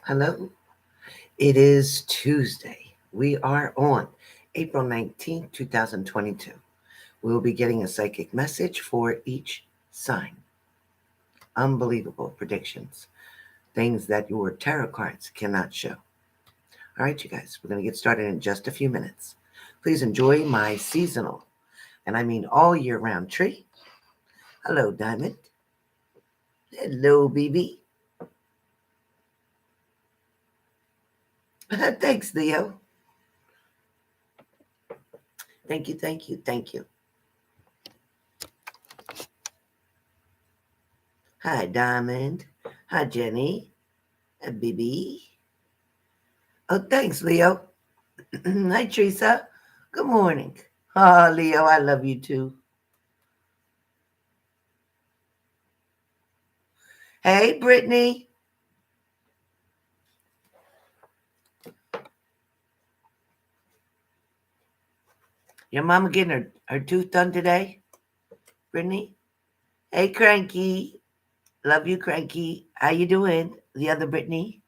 Hello. It is Tuesday. We are on April 19th, 2022. We will be getting a psychic message for each sign. Unbelievable predictions. Things that your tarot cards cannot show. All right, you guys, we're going to get started in just a few minutes. Please enjoy my seasonal, and I mean all year round tree. Hello, Diamond. Hello, BB. Thanks, Leo. Thank you, thank you, thank you. Hi, Diamond. Hi, Jenny. Hi, BB. Oh, thanks, Leo. Hi, Teresa. Good morning. Oh, Leo, I love you too. Hey, Brittany. Your mama getting her tooth done today, Brittany? Hey, Cranky. Love you, Cranky. How you doing? The other Brittany.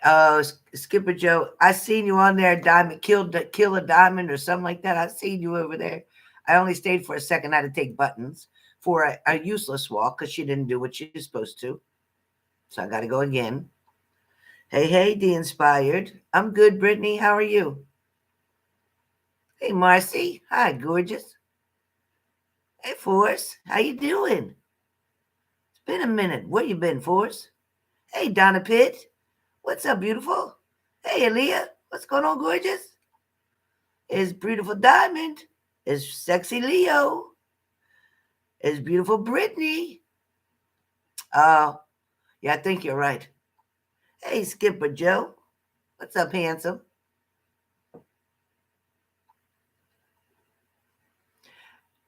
Oh, Skipper Joe. I seen you on there, Diamond. Kill a diamond or something like that. I seen you over there. I only stayed for a second. I had to take buttons for a useless walk because she didn't do what she's supposed to. So I got to go again. Hey, hey, the inspired. I'm good, Brittany. How are you? Hey, Marcy. Hi, gorgeous. Hey, Forrest. How you doing? It's been a minute. Where you been, Forrest? Hey, Donna Pitt. What's up, beautiful? Hey, Aaliyah. What's going on, gorgeous? It's beautiful Diamond. It's sexy Leo. It's beautiful Brittany. Oh, yeah, I think you're right. Hey, Skipper Joe. What's up, handsome?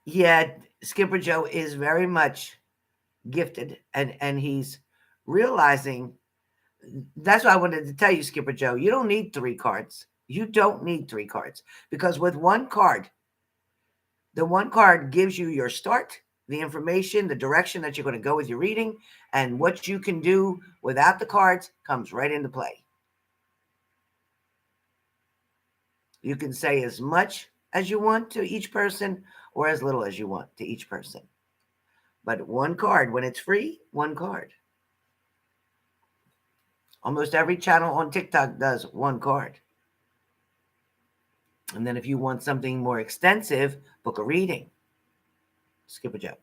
Yeah, Skipper Joe is very much gifted and he's realizing. That's why I wanted to tell you, Skipper Joe, you don't need three cards. You don't need three cards because with one card, the one card gives you your start, the information, the direction that you're going to go with your reading, and what you can do without the cards comes right into play. You can say as much as you want to each person or as little as you want to each person. But one card, when it's free, one card. Almost every channel on TikTok does one card. And then if you want something more extensive, book a reading. Skipper Joe.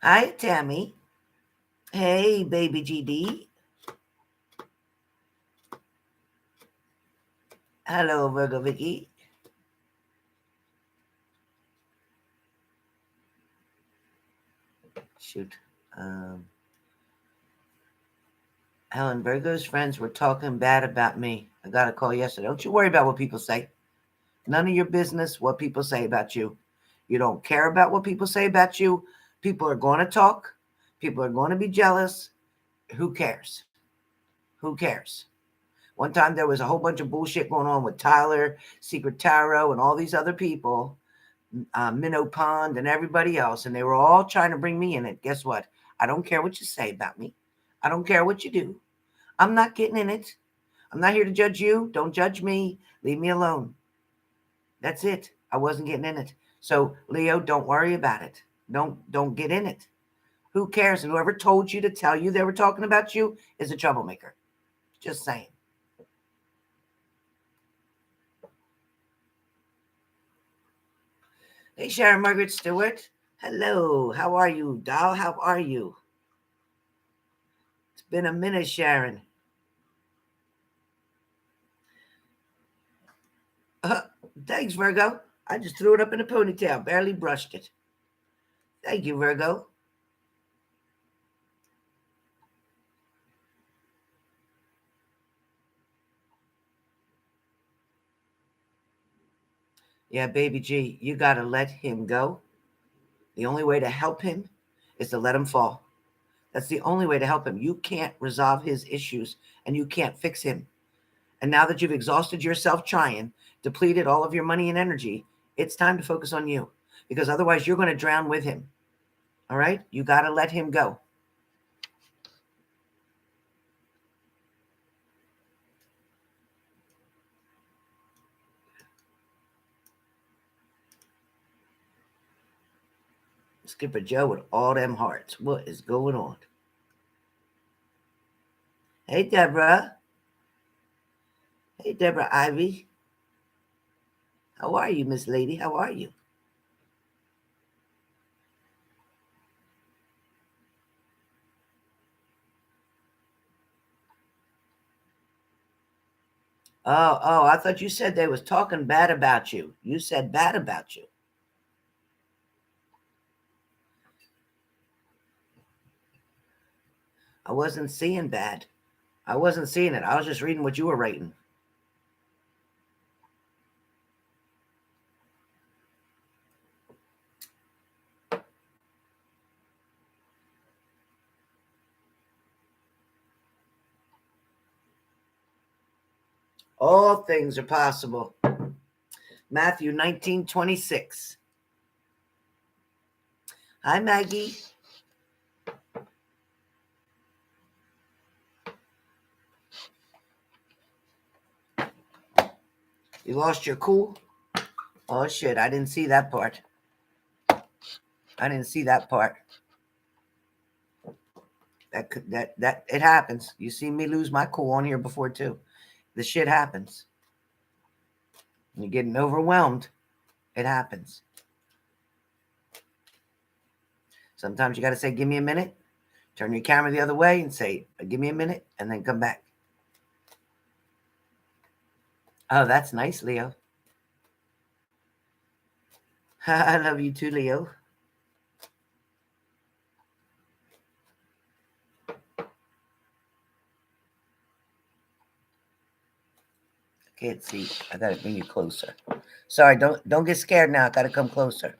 Hi, Tammy. Hey, baby GD. Hello, Virgo Vicky. Shoot. Helen, Virgo's friends were talking bad about me. I got a call yesterday. Don't you worry about what people say. None of your business what people say about you. You don't care about what people say about you. People are going to talk. People are going to be jealous. Who cares? Who cares? One time there was a whole bunch of bullshit going on with Tyler, Secret Tarot, and all these other people, Minnow Pond, and everybody else, and they were all trying to bring me in it. Guess what? I don't care what you say about me. I don't care what you do. I'm not getting in it. I'm not here to judge you. Don't judge me. Leave me alone. That's it. I wasn't getting in it. So, Leo, don't worry about it. Don't get in it. Who cares? And whoever told you to tell you they were talking about you is a troublemaker. Just saying. Hey, Sharon Margaret Stewart. Hello. How are you, doll? How are you? It's been a minute, Sharon. Uh, Thanks, Virgo. I just threw it up in a ponytail, barely brushed it. Thank you, Virgo. Yeah, baby G, you got to let him go. The only way to help him is to let him fall. That's the only way to help him. You can't resolve his issues and you can't fix him. And now that you've exhausted yourself trying, depleted all of your money and energy, it's time to focus on you because otherwise you're going to drown with him. All right? You got to let him go. Skipper Joe with all them hearts. What is going on? Hey, Deborah. Hey, Deborah Ivy. How are you, Miss Lady? How are you? Oh, I thought you said they was talking bad about you. You said bad about you. I wasn't seeing bad. I wasn't seeing it. I was just reading what you were writing. All things are possible. Matthew 19:26. Hi, Maggie. You lost your cool? Oh, shit. I didn't see that part. I didn't see that part. That it happens. You see me lose my cool on here before too. The shit happens. When you're getting overwhelmed, it happens. Sometimes you got to say, give me a minute. Turn your camera the other way and say, give me a minute, and then come back. Oh, that's nice, Leo. I love you too, Leo. I can't see. I gotta bring you closer. Sorry, don't get scared now. I gotta come closer.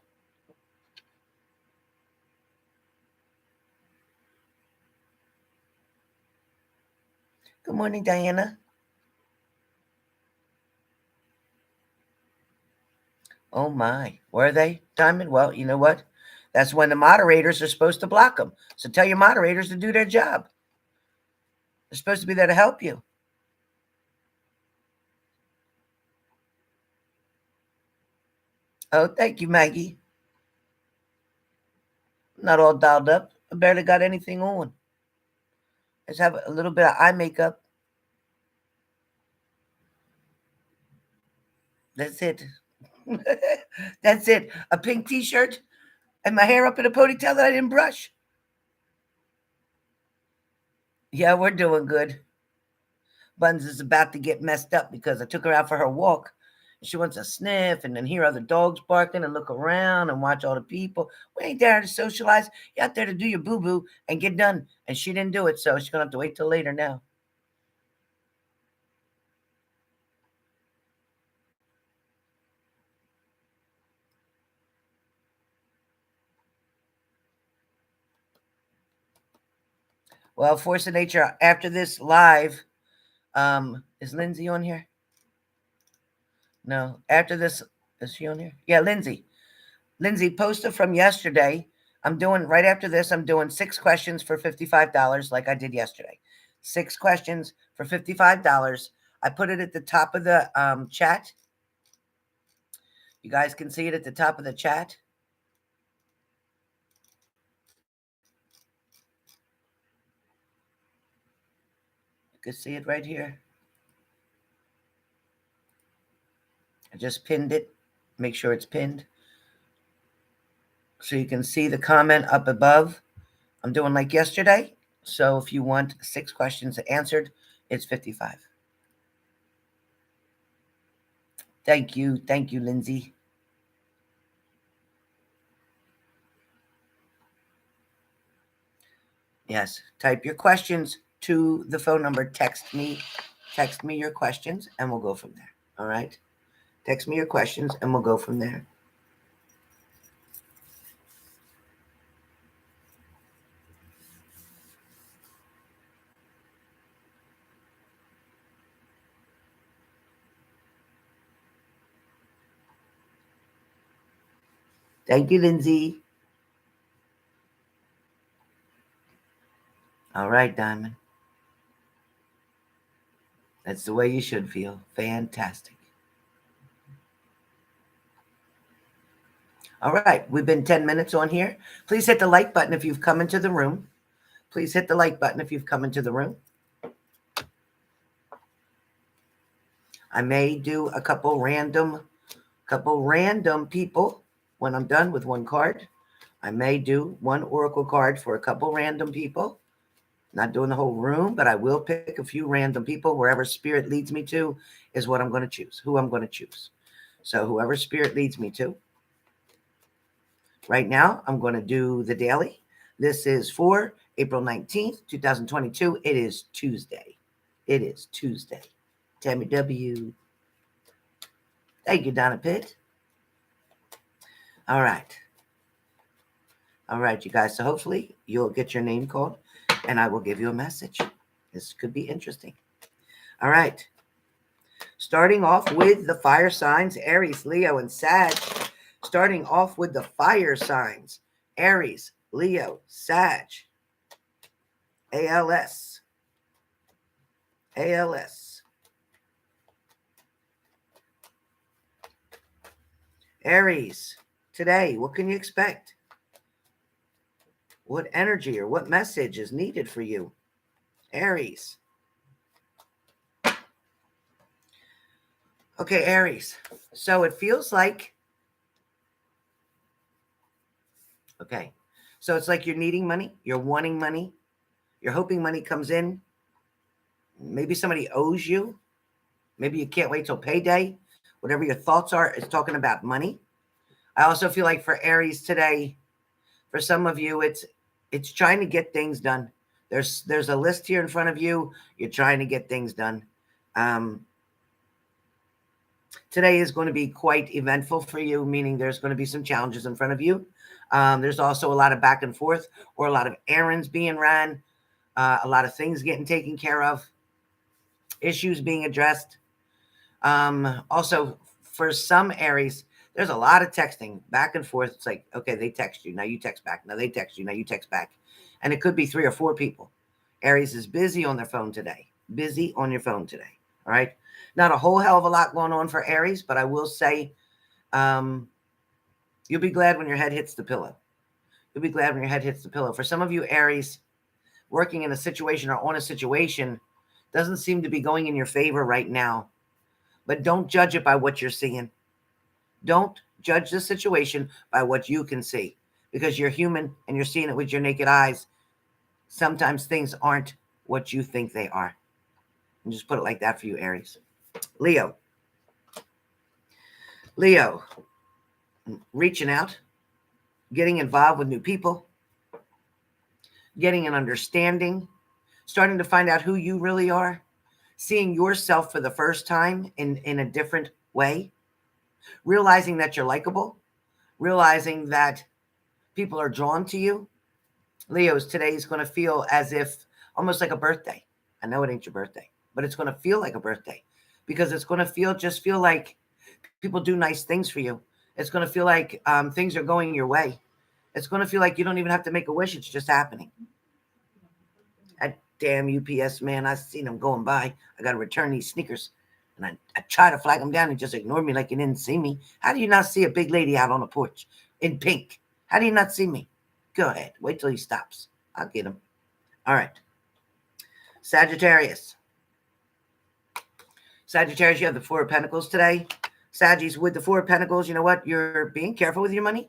Good morning, Diana. Oh my, where are they, Diamond? Well, you know what? That's when the moderators are supposed to block them. So tell your moderators to do their job. They're supposed to be there to help you. Oh, thank you, Maggie. I'm not all dialed up. I barely got anything on. I just have a little bit of eye makeup. That's it. That's it. A pink t-shirt and my hair up in a ponytail that I didn't brush. Yeah, we're doing good. Buns is about to get messed up because I took her out for her walk. She wants to sniff and then hear other dogs barking and look around and watch all the people. We ain't there to socialize. You're out there to do your boo-boo and get done. And she didn't do it, so she's going to have to wait till later now. Well, Force of Nature, after this live, is Lindsay on here? No. After this, is she on here? Yeah, Lindsay. Lindsay, poster from yesterday. I'm doing, right after this, I'm doing 6 questions for $55 like I did yesterday. 6 questions for $55. I put it at the top of the chat. You guys can see it at the top of the chat. You can see it right here. I just pinned it. Make sure it's pinned. So you can see the comment up above. I'm doing like yesterday. So if you want 6 questions answered, it's 55. Thank you. Thank you, Lindsay. Yes. Type your questions to the phone number. Text me your questions and we'll go from there. All right. Text me your questions and we'll go from there. Thank you, Lindsay. All right, Diamond. That's the way you should feel. Fantastic. All right, we've been 10 minutes on here. Please hit the like button if you've come into the room. Please hit the like button if you've come into the room. I may do a couple random people when I'm done with one card. I may do one oracle card for a couple random people. Not doing the whole room, but I will pick a few random people. Wherever spirit leads me to is what I'm going to choose, who I'm going to choose. So whoever spirit leads me to. Right now, I'm going to do the daily. This is for April 19th, 2022. It is Tuesday. It is Tuesday. Tammy W. Thank you, Donna Pitt. All right. All right, you guys. So hopefully you'll get your name called and I will give you a message. This could be interesting. All right. Starting off with the fire signs, Aries, Leo, and Sag. Starting off with the fire signs, Aries, Leo, Sag. ALS. ALS. Aries, today, what can you expect? What energy or what message is needed for you? Aries. Okay, Aries. So it feels like, okay, so it's like you're needing money, you're wanting money, you're hoping money comes in. Maybe somebody owes you. Maybe you can't wait till payday. Whatever your thoughts are, is talking about money. I also feel like for Aries today, for some of you, it's trying to get things done. There's a list here in front of you. You're trying to get things done. Today is going to be quite eventful for you, meaning there's going to be some challenges in front of you. There's also a lot of back and forth or a lot of errands being ran, a lot of things getting taken care of, issues being addressed. Also, for some Aries, there's a lot of texting back and forth. It's like, okay, they text you. Now you text back. Now they text you. Now you text back. And it could be 3 or 4 people. Aries is busy on their phone today. Busy on your phone today. All right. Not a whole hell of a lot going on for Aries, but I will say you'll be glad when your head hits the pillow. You'll be glad when your head hits the pillow. For some of you Aries, working in a situation or on a situation doesn't seem to be going in your favor right now. But don't judge it by what you're seeing. Don't judge the situation by what you can see. Because you're human and you're seeing it with your naked eyes. Sometimes things aren't what you think they are. And just put it like that for you, Aries. Leo. Leo. Reaching out. Getting involved with new people. Getting an understanding. Starting to find out who you really are. Seeing yourself for the first time in a different way. Realizing that you're likable. Realizing that people are drawn to you. Leo's today is going to feel as if almost like a birthday. I know it ain't your birthday, but it's going to feel like a birthday because it's going to feel like people do nice things for you. It's going to feel like things are going your way. It's going to feel like you don't even have to make a wish. It's just happening. That damn UPS man, I seen him going by. I got to return these sneakers. And I try to flag him down and just ignored me like he didn't see me. How do you not see a big lady out on the porch in pink? How do you not see me? Go ahead. Wait till he stops. I'll get him. All right. Sagittarius. Sagittarius, you have the 4 of Pentacles today. Sagittarius with the 4 of Pentacles, you know what? You're being careful with your money.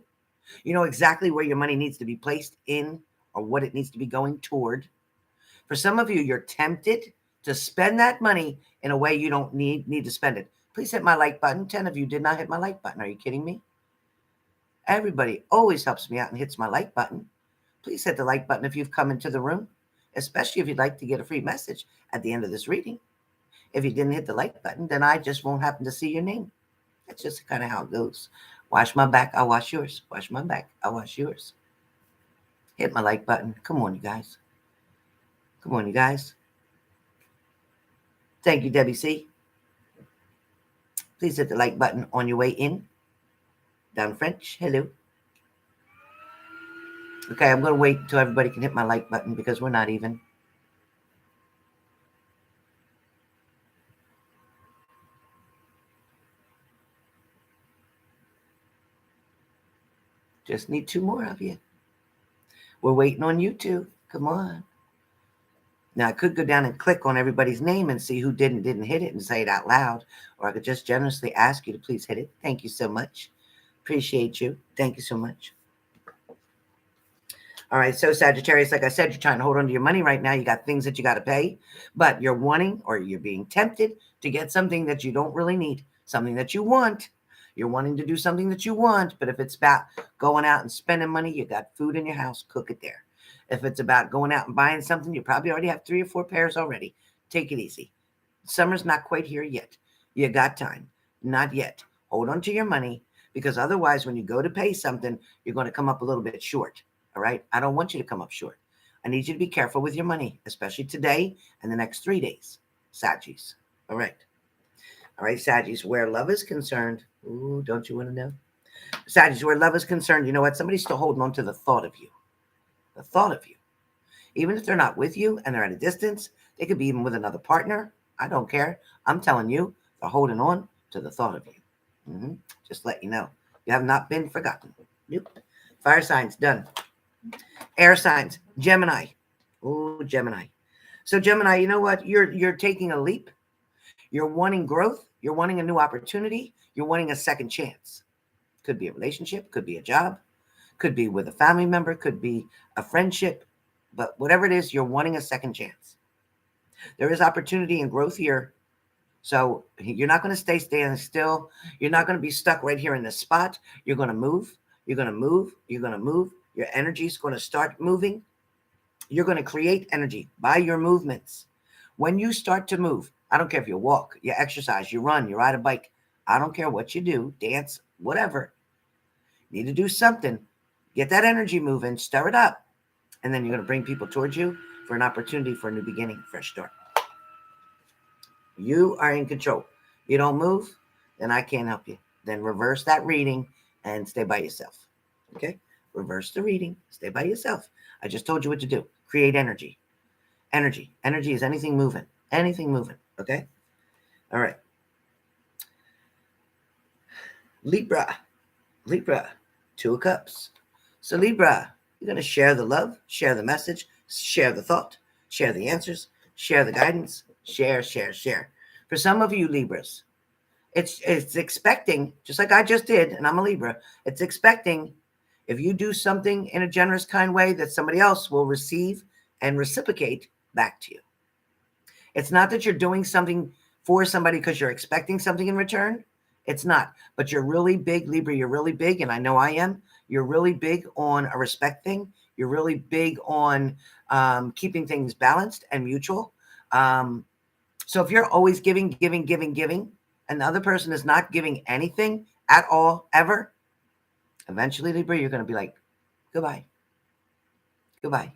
You know exactly where your money needs to be placed in or what it needs to be going toward. For some of you, you're tempted to spend that money in a way you don't need to spend it. Please hit my like button. 10 of you did not hit my like button. Are you kidding me? Everybody always helps me out and hits my like button. Please hit the like button if you've come into the room, especially if you'd like to get a free message at the end of this reading. If you didn't hit the like button, then I just won't happen to see your name. That's just kind of how it goes. Wash my back, I'll wash yours. Wash my back, I'll wash yours. Hit my like button. Come on, you guys. Come on, you guys. Thank you, Debbie C. Please hit the like button on your way in. Down French, hello. Okay, I'm going to wait until everybody can hit my like button because we're not even. Just need 2 more of you. We're waiting on you two. Come on. Now, I could go down and click on everybody's name and see who didn't hit it and say it out loud. Or I could just generously ask you to please hit it. Thank you so much. Appreciate you. Thank you so much. All right, so Sagittarius, like I said, you're trying to hold on to your money right now. You got things that you got to pay, but you're wanting or you're being tempted to get something that you don't really need, something that you want. You're wanting to do something that you want, but if it's about going out and spending money, you got food in your house, cook it there. If it's about going out and buying something, you probably already have 3 or 4 pairs already. Take it easy. Summer's not quite here yet. You got time. Not yet. Hold on to your money because otherwise when you go to pay something, you're going to come up a little bit short. All right. I don't want you to come up short. I need you to be careful with your money, especially today and the next 3 days. Saggies. All right. All right, Saggies, where love is concerned. Ooh, don't you want to know? Saggies, where love is concerned, you know what? Somebody's still holding on to the thought of you. The thought of you. Even if they're not with you and they're at a distance, they could be even with another partner. I don't care. I'm telling you, they're holding on to the thought of you. Just let you know. You have not been forgotten. Nope. Fire signs, done. Air signs, Gemini. Oh, Gemini. So Gemini, you know what? You're taking a leap. You're wanting growth. You're wanting a new opportunity. You're wanting a second chance. Could be a relationship. Could be a job. Could be with a family member. Could be a friendship. But whatever it is, you're wanting a second chance. There is opportunity and growth here. So you're not going to stay standing still. You're not going to be stuck right here in this spot. You're going to move. You're going to move. You're going to move. Your energy is going to start moving. You're going to create energy by your movements. When you start to move, I don't care if you walk, you exercise, you run, you ride a bike. I don't care what you do, dance, whatever. You need to do something. Get that energy moving, stir it up. And then you're going to bring people towards you for an opportunity for a new beginning, fresh start. You are in control. You don't move, then I can't help you. Then reverse that reading and stay by yourself. Okay? Reverse the reading. Stay by yourself. I just told you what to do. Create energy. Energy. Energy is anything moving. Anything moving. Okay? All right. Libra. Libra. 2 of Cups. So Libra, you're going to share the love, share the message, share the thought, share the answers, share the guidance, share. For some of you Libras, it's expecting, just like I just did, and I'm a Libra, it's expecting if you do something in a generous, kind way that somebody else will receive and reciprocate back to you. It's not that you're doing something for somebody because you're expecting something in return. It's not. But you're really big, Libra. You're really big, and I know I am. You're really big on a respect thing. You're really big on keeping things balanced and mutual. So if you're always giving, and the other person is not giving anything at all, ever, eventually, Libra, you're going to be like, goodbye. Goodbye.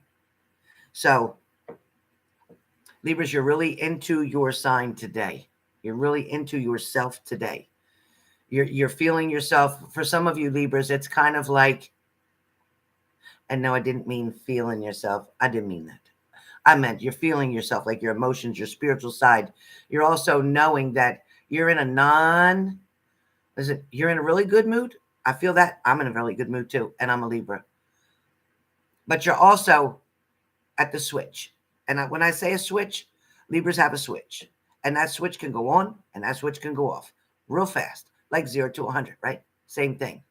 So, Libras, you're really into your sign today. You're really into yourself today. You're feeling yourself. For some of you Libras, it's kind of like, and no, I didn't mean feeling yourself. I didn't mean that. I meant you're feeling yourself, like your emotions, your spiritual side. You're also knowing that you're in you're in a really good mood. I feel that. I'm in a really good mood too, and I'm a Libra. But you're also at the switch. And when I say a switch, Libras have a switch. And that switch can go on, and that switch can go off real fast, like 0 to 100, right? Same thing.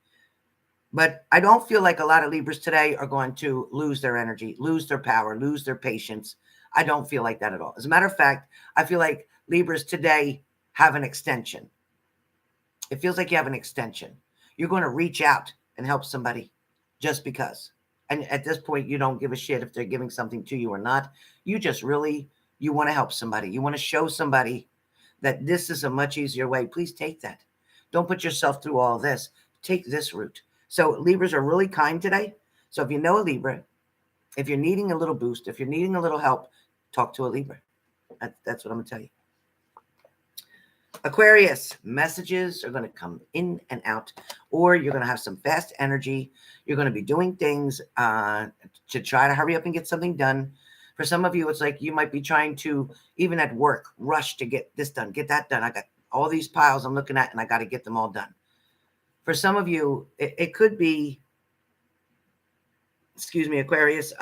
But I don't feel like a lot of Libras today are going to lose their energy, lose their power, lose their patience. I don't feel like that at all. As a matter of fact, I feel like Libras today have an extension. It feels like you have an extension. You're going to reach out and help somebody just because. And at this point, you don't give a shit if they're giving something to you or not. You just really, you want to help somebody. You want to show somebody that this is a much easier way. Please take that. Don't put yourself through all this. Take this route. So Libras are really kind today. So if you know a Libra, if you're needing a little boost, if you're needing a little help, talk to a Libra. That's what I'm going to tell you. Aquarius, messages are going to come in and out, or you're going to have some fast energy. You're going to be doing things to try to hurry up and get something done. For some of you, it's like you might be trying to, even at work, rush to get this done, get that done. I got all these piles I'm looking at, and I got to get them all done. For some of you, it could be, excuse me, Aquarius,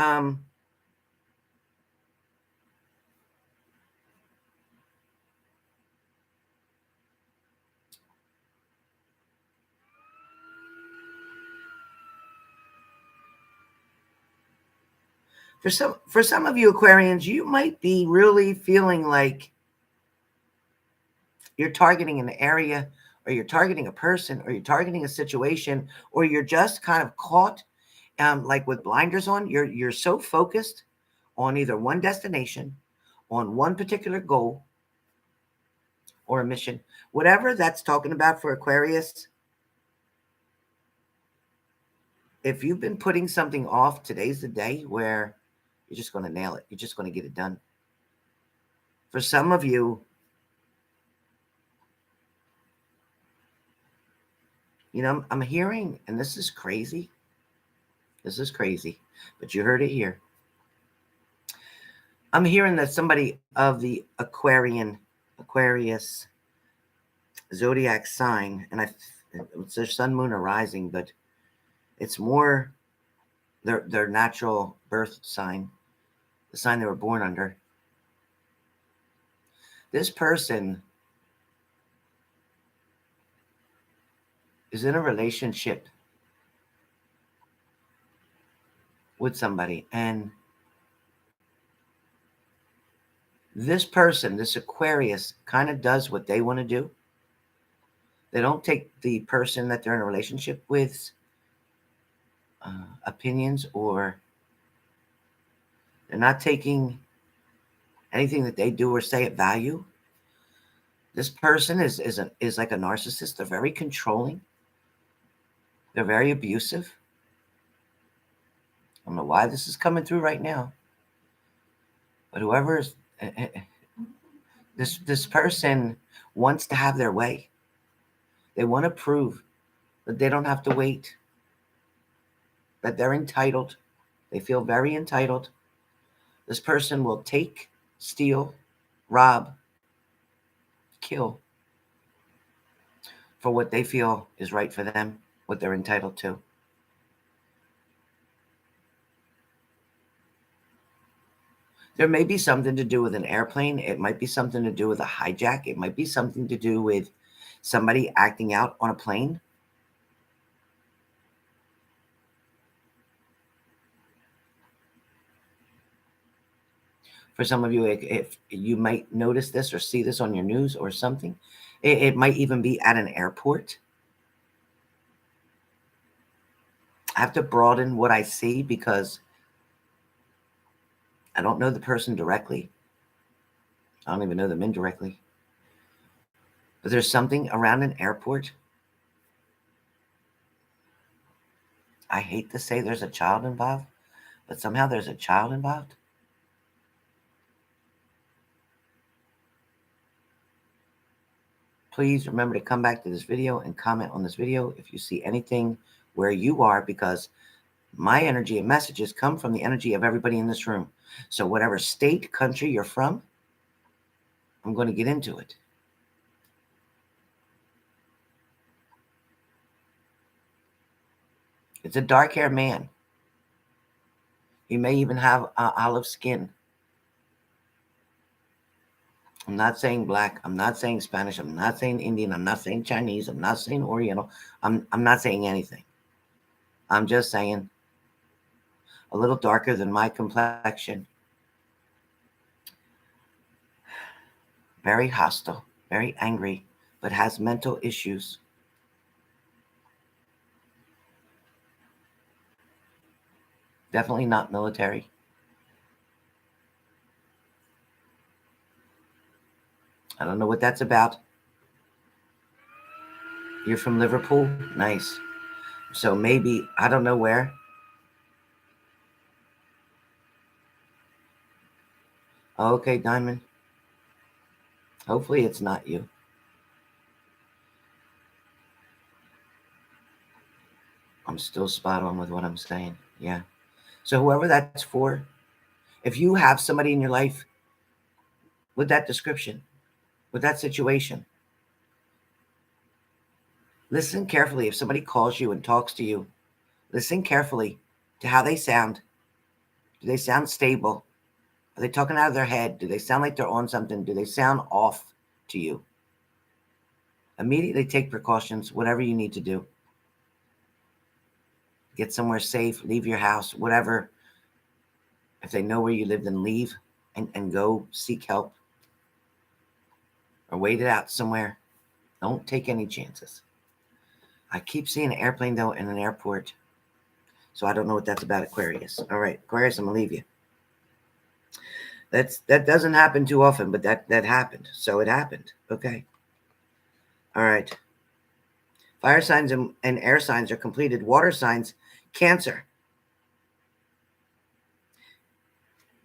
for some of you Aquarians, you might be really feeling like you're targeting an area, or you're targeting a person, or you're targeting a situation, or you're just kind of caught like with blinders on. You're so focused on either one destination, on one particular goal or a mission, whatever that's talking about for Aquarius. If you've been putting something off, today's the day where you're just going to nail it. You're just going to get it done. For some of you, I'm hearing, and this is crazy. This is crazy, but you heard it here. I'm hearing that somebody of the Aquarius zodiac sign, and it's their sun, moon, or rising, but it's more their natural birth sign, the sign they were born under. This person is in a relationship with somebody, and this person, this Aquarius, kind of does what they want to do. They don't take the person that they're in a relationship with opinions, or they're not taking anything that they do or say at value. This person is like a narcissist. They're very controlling. They're very abusive. I don't know why this is coming through right now, but whoever is this person wants to have their way. They want to prove that they don't have to wait, that they're entitled. They feel very entitled. This person will take, steal, rob, kill for what they feel is right for them, what they're entitled to. There may be something to do with an airplane. It might be something to do with a hijack. It might be something to do with somebody acting out on a plane. For some of you, if you might notice this or see this on your news or something, it might even be at an airport. I have to broaden what I see because I don't know the person directly. I don't even know them indirectly. But there's something around an airport. I hate to say there's a child involved, but somehow there's a child involved. Please remember to come back to this video and comment on this video if you see anything where you are, because my energy and messages come from the energy of everybody in this room. So whatever state, country you're from, I'm going to get into it. It's a dark-haired man. He may even have olive skin. I'm not saying black. I'm not saying Spanish. I'm not saying Indian. I'm not saying Chinese. I'm not saying Oriental. I'm not saying anything. I'm just saying a little darker than my complexion. Very hostile, very angry, but has mental issues. Definitely not military. I don't know what that's about. You're from Liverpool? Nice. So maybe, I don't know where. Okay, Diamond. Hopefully it's not you. I'm still spot on with what I'm saying. Yeah. So whoever that's for, if you have somebody in your life with that description, with that situation, listen carefully. If somebody calls you and talks to you, listen carefully to how they sound. Do they sound stable? Are they talking out of their head? Do they sound like they're on something? Do they sound off to you? Immediately take precautions, whatever you need to do. Get somewhere safe, leave your house, whatever. If they know where you live, then leave and go seek help or wait it out somewhere. Don't take any chances. I keep seeing an airplane, though, in an airport. So I don't know what that's about, Aquarius. All right, Aquarius, I'm going to leave you. That doesn't happen too often, but that happened. So it happened. Okay. All right. Fire signs and air signs are completed. Water signs, Cancer.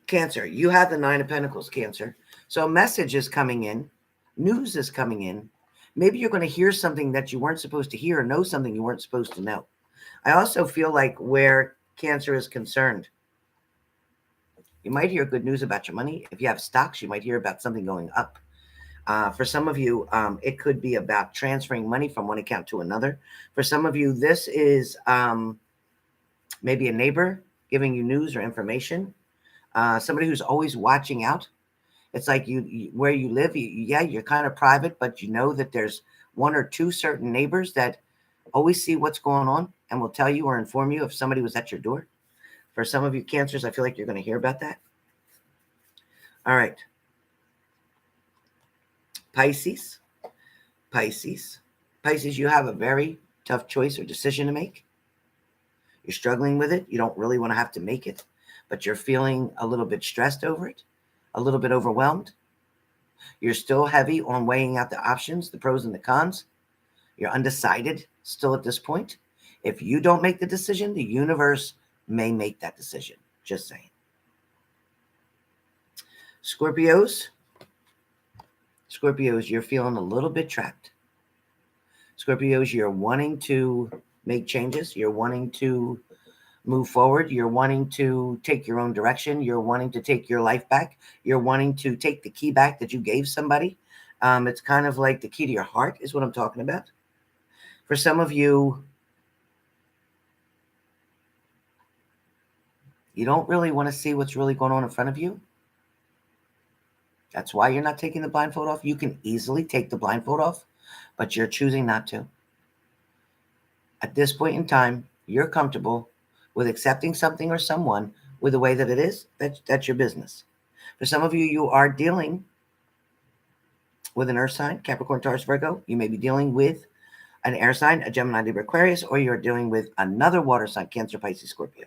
Cancer, you have the Nine of Pentacles, Cancer. So a message is coming in. News is coming in. Maybe you're going to hear something that you weren't supposed to hear or know something you weren't supposed to know. I also feel like where Cancer is concerned, you might hear good news about your money. If you have stocks, you might hear about something going up. For some of you, it could be about transferring money from one account to another. For some of you, this is maybe a neighbor giving you news or information. Somebody who's always watching out. It's like you where you live, you're kind of private, but you know that there's one or two certain neighbors that always see what's going on and will tell you or inform you if somebody was at your door. For some of you Cancers, I feel like you're going to hear about that. All right. Pisces, you have a very tough choice or decision to make. You're struggling with it. You don't really want to have to make it, but you're feeling a little bit stressed over it, a little bit overwhelmed. You're still heavy on weighing out the options, the pros and the cons. You're undecided still at this point. If you don't make the decision, the universe may make that decision. Just saying. Scorpios, you're feeling a little bit trapped. Scorpios, you're wanting to make changes. You're wanting to move forward. You're wanting to take your own direction. You're wanting to take your life back. You're wanting to take the key back that you gave somebody. It's kind of like the key to your heart is what I'm talking about. For some of you, you don't really want to see what's really going on in front of you. That's why you're not taking the blindfold off. You can easily take the blindfold off, but you're choosing not to. At this point in time, you're comfortable with accepting something or someone with the way that it is. That's your business. For some of you, you are dealing with an earth sign, Capricorn, Taurus, Virgo. You may be dealing with an air sign, a Gemini, Libra, Aquarius, or you're dealing with another water sign, Cancer, Pisces, Scorpio.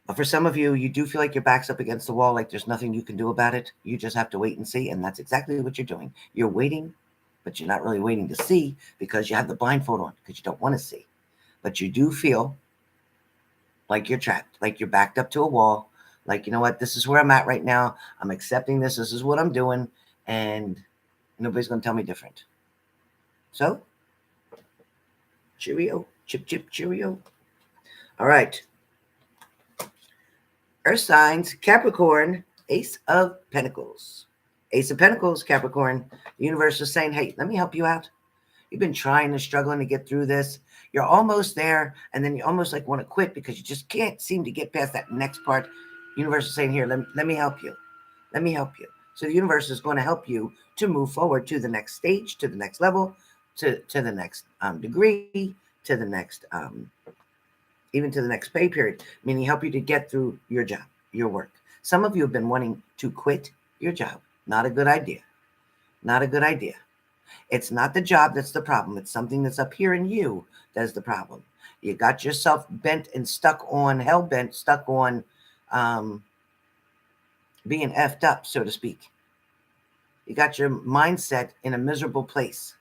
But for some of you, you do feel like your back's up against the wall, like there's nothing you can do about it. You just have to wait and see, and that's exactly what you're doing. You're waiting, but you're not really waiting to see because you have the blindfold on, because you don't want to see. But you do feel like you're trapped, like you're backed up to a wall, like, you know what, this is where I'm at right now. I'm accepting this. This is what I'm doing, and nobody's going to tell me different. So, cheerio, chip, chip, cheerio. All right. Earth signs, Capricorn, Ace of Pentacles. Ace of Pentacles, Capricorn. The universe is saying, hey, let me help you out. You've been trying and struggling to get through this. You're almost there, and then you almost like want to quit because you just can't seem to get past that next part. The universe is saying, here, let me help you. Let me help you. So the universe is going to help you to move forward to the next stage, to the next level, to the next degree, to the next even to the next pay period, meaning help you to get through your job, your work. Some of you have been wanting to quit your job. Not a good idea. Not a good idea. It's not the job that's the problem. It's something that's up here in you that's the problem. You got yourself bent and stuck on, hell-bent, stuck on being effed up, so to speak. You got your mindset in a miserable place.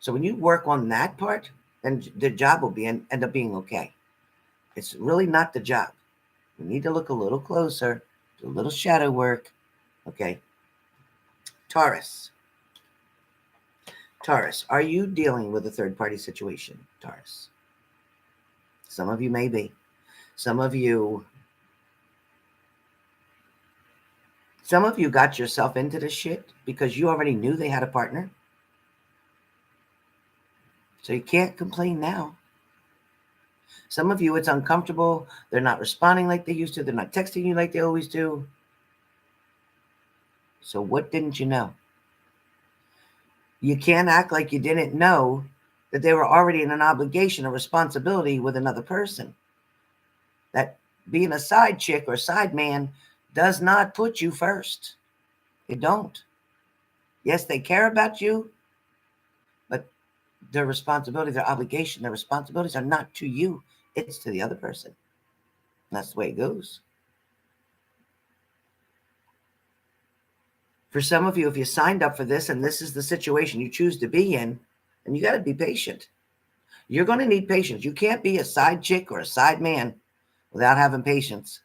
So when you work on that part, then the job will end up being okay. It's really not the job. We need to look a little closer, do a little shadow work. Okay. Taurus. Taurus, are you dealing with a third-party situation, Taurus? Some of you may be. Some of you got yourself into this shit because you already knew they had a partner. So you can't complain now. Some of you, it's uncomfortable. They're not responding like they used to. They're not texting you like they always do. So what didn't you know? You can't act like you didn't know that they were already in an obligation or responsibility with another person. That being a side chick or side man does not put you first. It don't. Yes, they care about you, but their responsibility, their obligation, their responsibilities are not to you. It's to the other person. And that's the way it goes. For some of you, if you signed up for this and this is the situation you choose to be in, and you got to be patient. You're going to need patience. You can't be a side chick or a side man without having patience.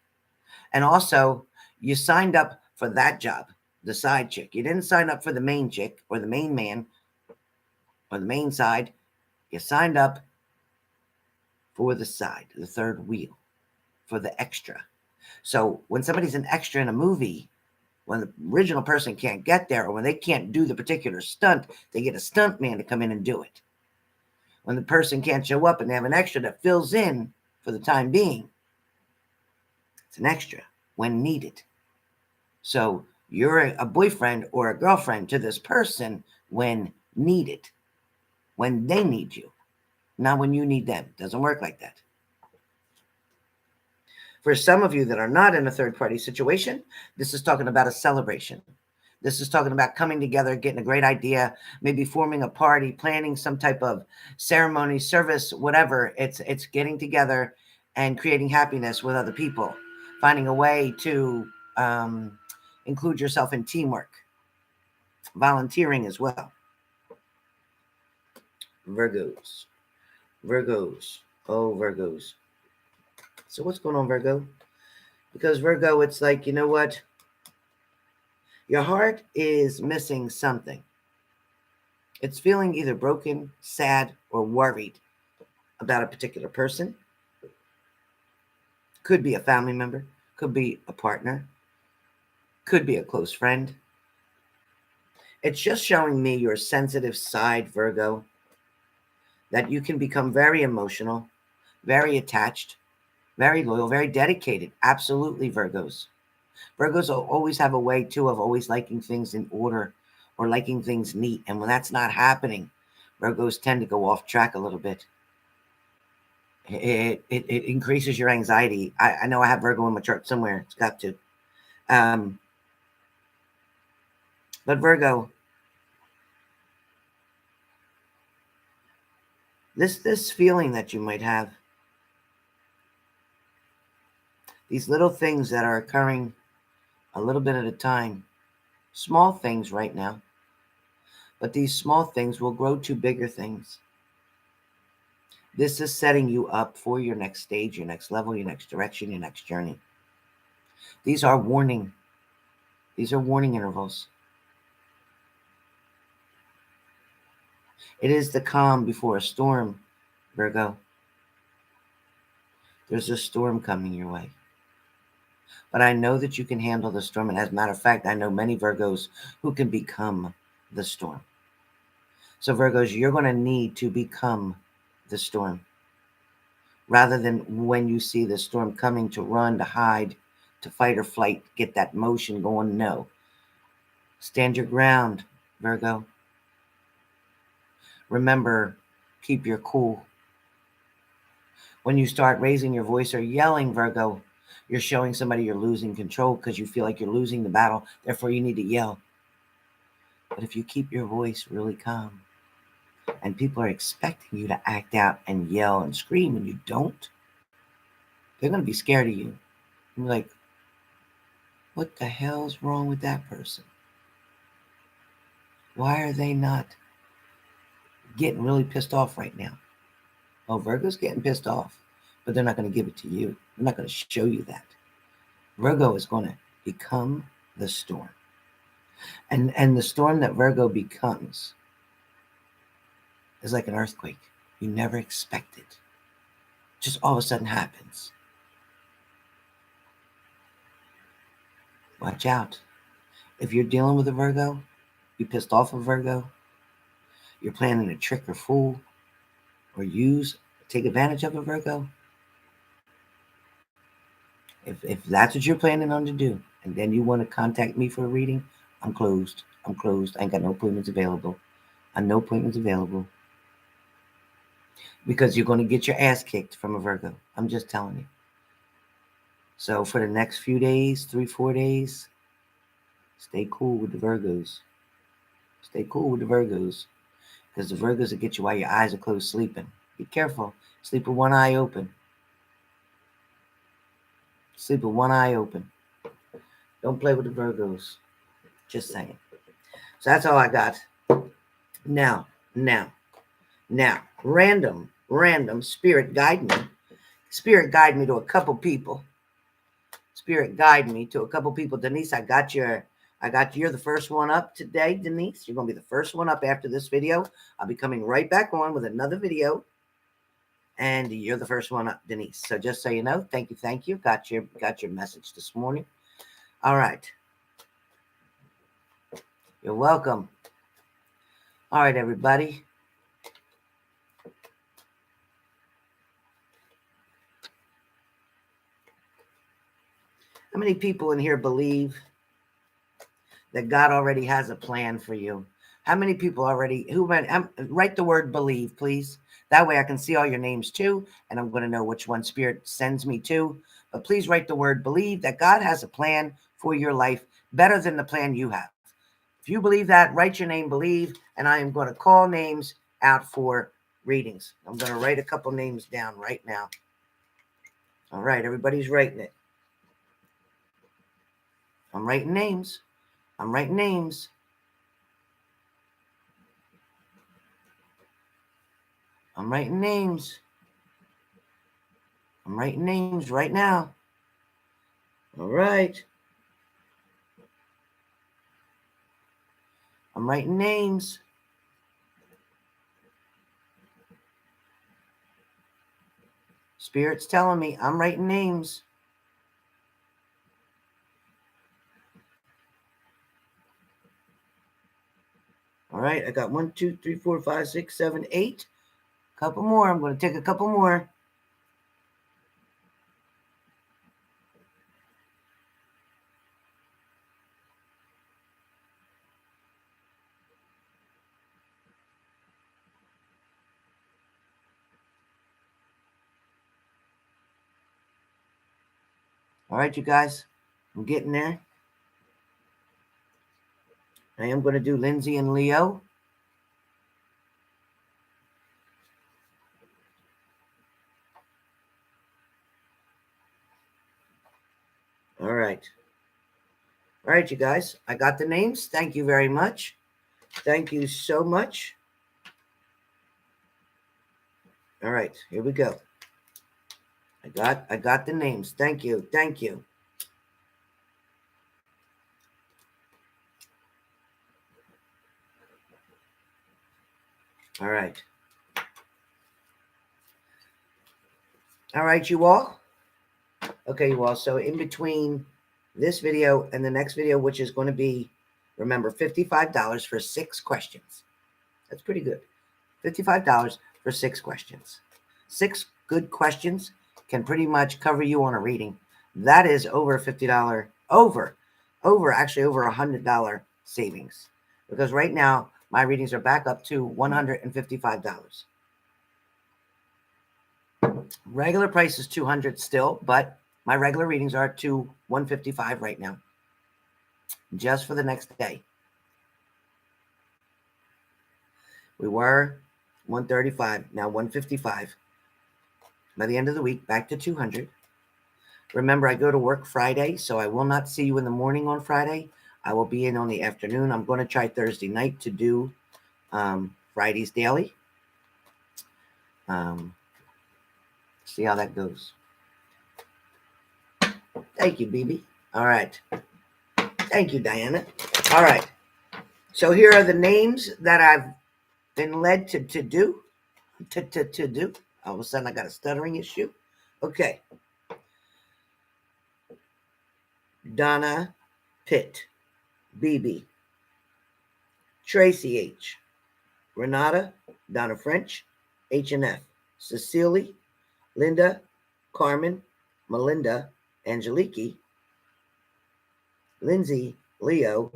And also, you signed up for that job, the side chick. You didn't sign up for the main chick or the main man or the main side. You signed up for the side, the third wheel, for the extra. So when somebody's an extra in a movie, when the original person can't get there or when they can't do the particular stunt, they get a stunt man to come in and do it. When the person can't show up and they have an extra that fills in for the time being, it's an extra when needed. So you're a boyfriend or a girlfriend to this person when needed, when they need you, not when you need them. It doesn't work like that. For some of you that are not in a third-party situation, this is talking about a celebration. This is talking about coming together, getting a great idea, maybe forming a party, planning some type of ceremony, service, whatever. It's getting together and creating happiness with other people, finding a way to include yourself in teamwork, volunteering as well. Virgos. Oh, Virgos. So what's going on, Virgo? Because Virgo, it's like, you know what? Your heart is missing something. It's feeling either broken, sad, or worried about a particular person. Could be a family member, could be a partner, could be a close friend. It's just showing me your sensitive side, Virgo, that you can become very emotional, very attached, very loyal, very dedicated. Absolutely, Virgos. Virgos always have a way, too, of always liking things in order or liking things neat. And when that's not happening, Virgos tend to go off track a little bit. It increases your anxiety. I know I have Virgo in my chart somewhere. It's got to. But Virgo, this feeling that you might have, these little things that are occurring a little bit at a time, small things right now, but these small things will grow to bigger things. This is setting you up for your next stage, your next level, your next direction, your next journey. These are warning. These are warning intervals. It is the calm before a storm, Virgo. There's a storm coming your way. But I know that you can handle the storm. And as a matter of fact, I know many Virgos who can become the storm. So Virgos, you're going to need to become the storm. Rather than when you see the storm coming to run, to hide, to fight or flight, get that motion going. No. Stand your ground, Virgo. Remember, keep your cool. When you start raising your voice or yelling, Virgo, you're showing somebody you're losing control because you feel like you're losing the battle. Therefore, you need to yell. But if you keep your voice really calm and people are expecting you to act out and yell and scream and you don't, they're going to be scared of you. You're like, what the hell's wrong with that person? Why are they not getting really pissed off right now? Oh, Virgo's getting pissed off, but they're not going to give it to you. They're not going to show you that. Virgo is going to become the storm. And the storm that Virgo becomes is like an earthquake. You never expect it. Just all of a sudden happens. Watch out. If you're dealing with a Virgo, you pissed off a Virgo, you're planning to trick or fool or take advantage of a Virgo, if that's what you're planning on to do, and then you want to contact me for a reading, I'm closed. I'm closed. I ain't got no appointments available. No appointments available. Because you're going to get your ass kicked from a Virgo. I'm just telling you. So for the next few days, 3-4 days, stay cool with the Virgos. Stay cool with the Virgos. Because the Virgos will get you while your eyes are closed sleeping. Be careful. Sleep with one eye open. Sleep with one eye open. Don't play with the Virgos. Just saying. So that's all I got. Now, random spirit guide me. Spirit guide me to a couple people. Spirit guide me to a couple people. Denise, you're the first one up today, Denise. You're going to be the first one up after this video. I'll be coming right back on with another video. And you're the first one up, Denise. So just so you know, thank you. Got your message this morning. All right. You're welcome. All right, everybody. How many people in here believe that God already has a plan for you? How many people write the word believe, please? That way I can see all your names too, and I'm going to know which one Spirit sends me to. But please write the word believe, that God has a plan for your life better than the plan you have. If you believe that, write your name, believe, and I am going to call names out for readings. I'm going to write a couple names down right now. All right, everybody's writing it. I'm writing names. I'm writing names. I'm writing names. I'm writing names right now. All right. I'm writing names. Spirit's telling me I'm writing names. All right, I got 1, 2, 3, 4, 5, 6, 7, 8. Couple more. I'm going to take a couple more. All right, you guys, I'm getting there. I am going to do Lindsay and Leo. All right. All right, you guys, I got the names. Thank you very much. Thank you so much. All right, here we go. I got the names. Thank you. Thank you. All right. All right, you all. Okay, you all. So in between this video and the next video, which is going to be, remember, $55 for 6 questions. That's pretty good. $55 for 6 questions. 6 good questions can pretty much cover you on a reading. That is over $50, over $100 savings. Because right now, my readings are back up to $155. Regular price is $200 still, but my regular readings are to $155 right now, just for the next day. We were $135, now $155. By the end of the week, back to $200. Remember, I go to work Friday, so I will not see you in the morning on Friday. I will be in on the afternoon. I'm going to try Thursday night to do Fridays daily. See how that goes. Thank you, BB. All right. Thank you, Diana. All right. So here are the names that been led to do. To do. All of a sudden, I got a stuttering issue. Okay. Donna Pitt, BB, Tracy H, Renata, Donna French, H&F, Cecily, Linda, Carmen, Melinda, Angeliki, Lindsay, Leo,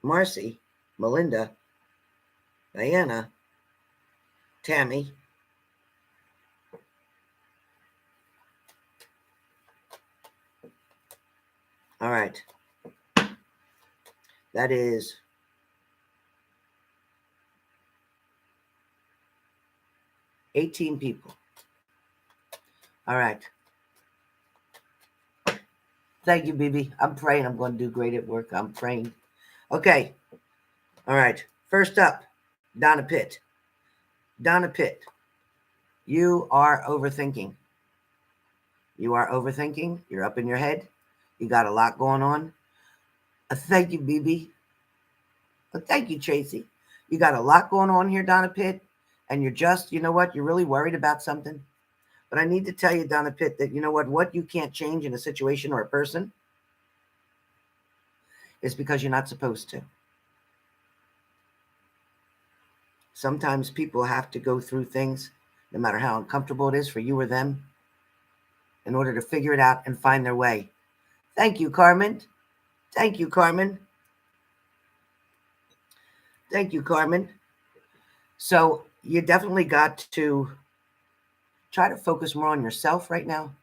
Marcy, Melinda, Diana, Tammy, all right. That is $18 people. All right. Thank you, BB. I'm praying I'm going to do great at work. I'm praying. Okay. All right. First up, Donna Pitt. Donna Pitt, you are overthinking. You are overthinking. You're up in your head. You got a lot going on. Thank you, BB. Thank you, Tracy. You got a lot going on here, Donna Pitt. And you're just, you know what? You're really worried about something. But I need to tell you, Donna Pitt, that you know what you can't change in a situation or a person is because you're not supposed to. Sometimes people have to go through things, no matter how uncomfortable it is for you or them, in order to figure it out and find their way. Thank you, Carmen. Thank you, Carmen. Thank you, Carmen. So you definitely got to try to focus more on yourself right now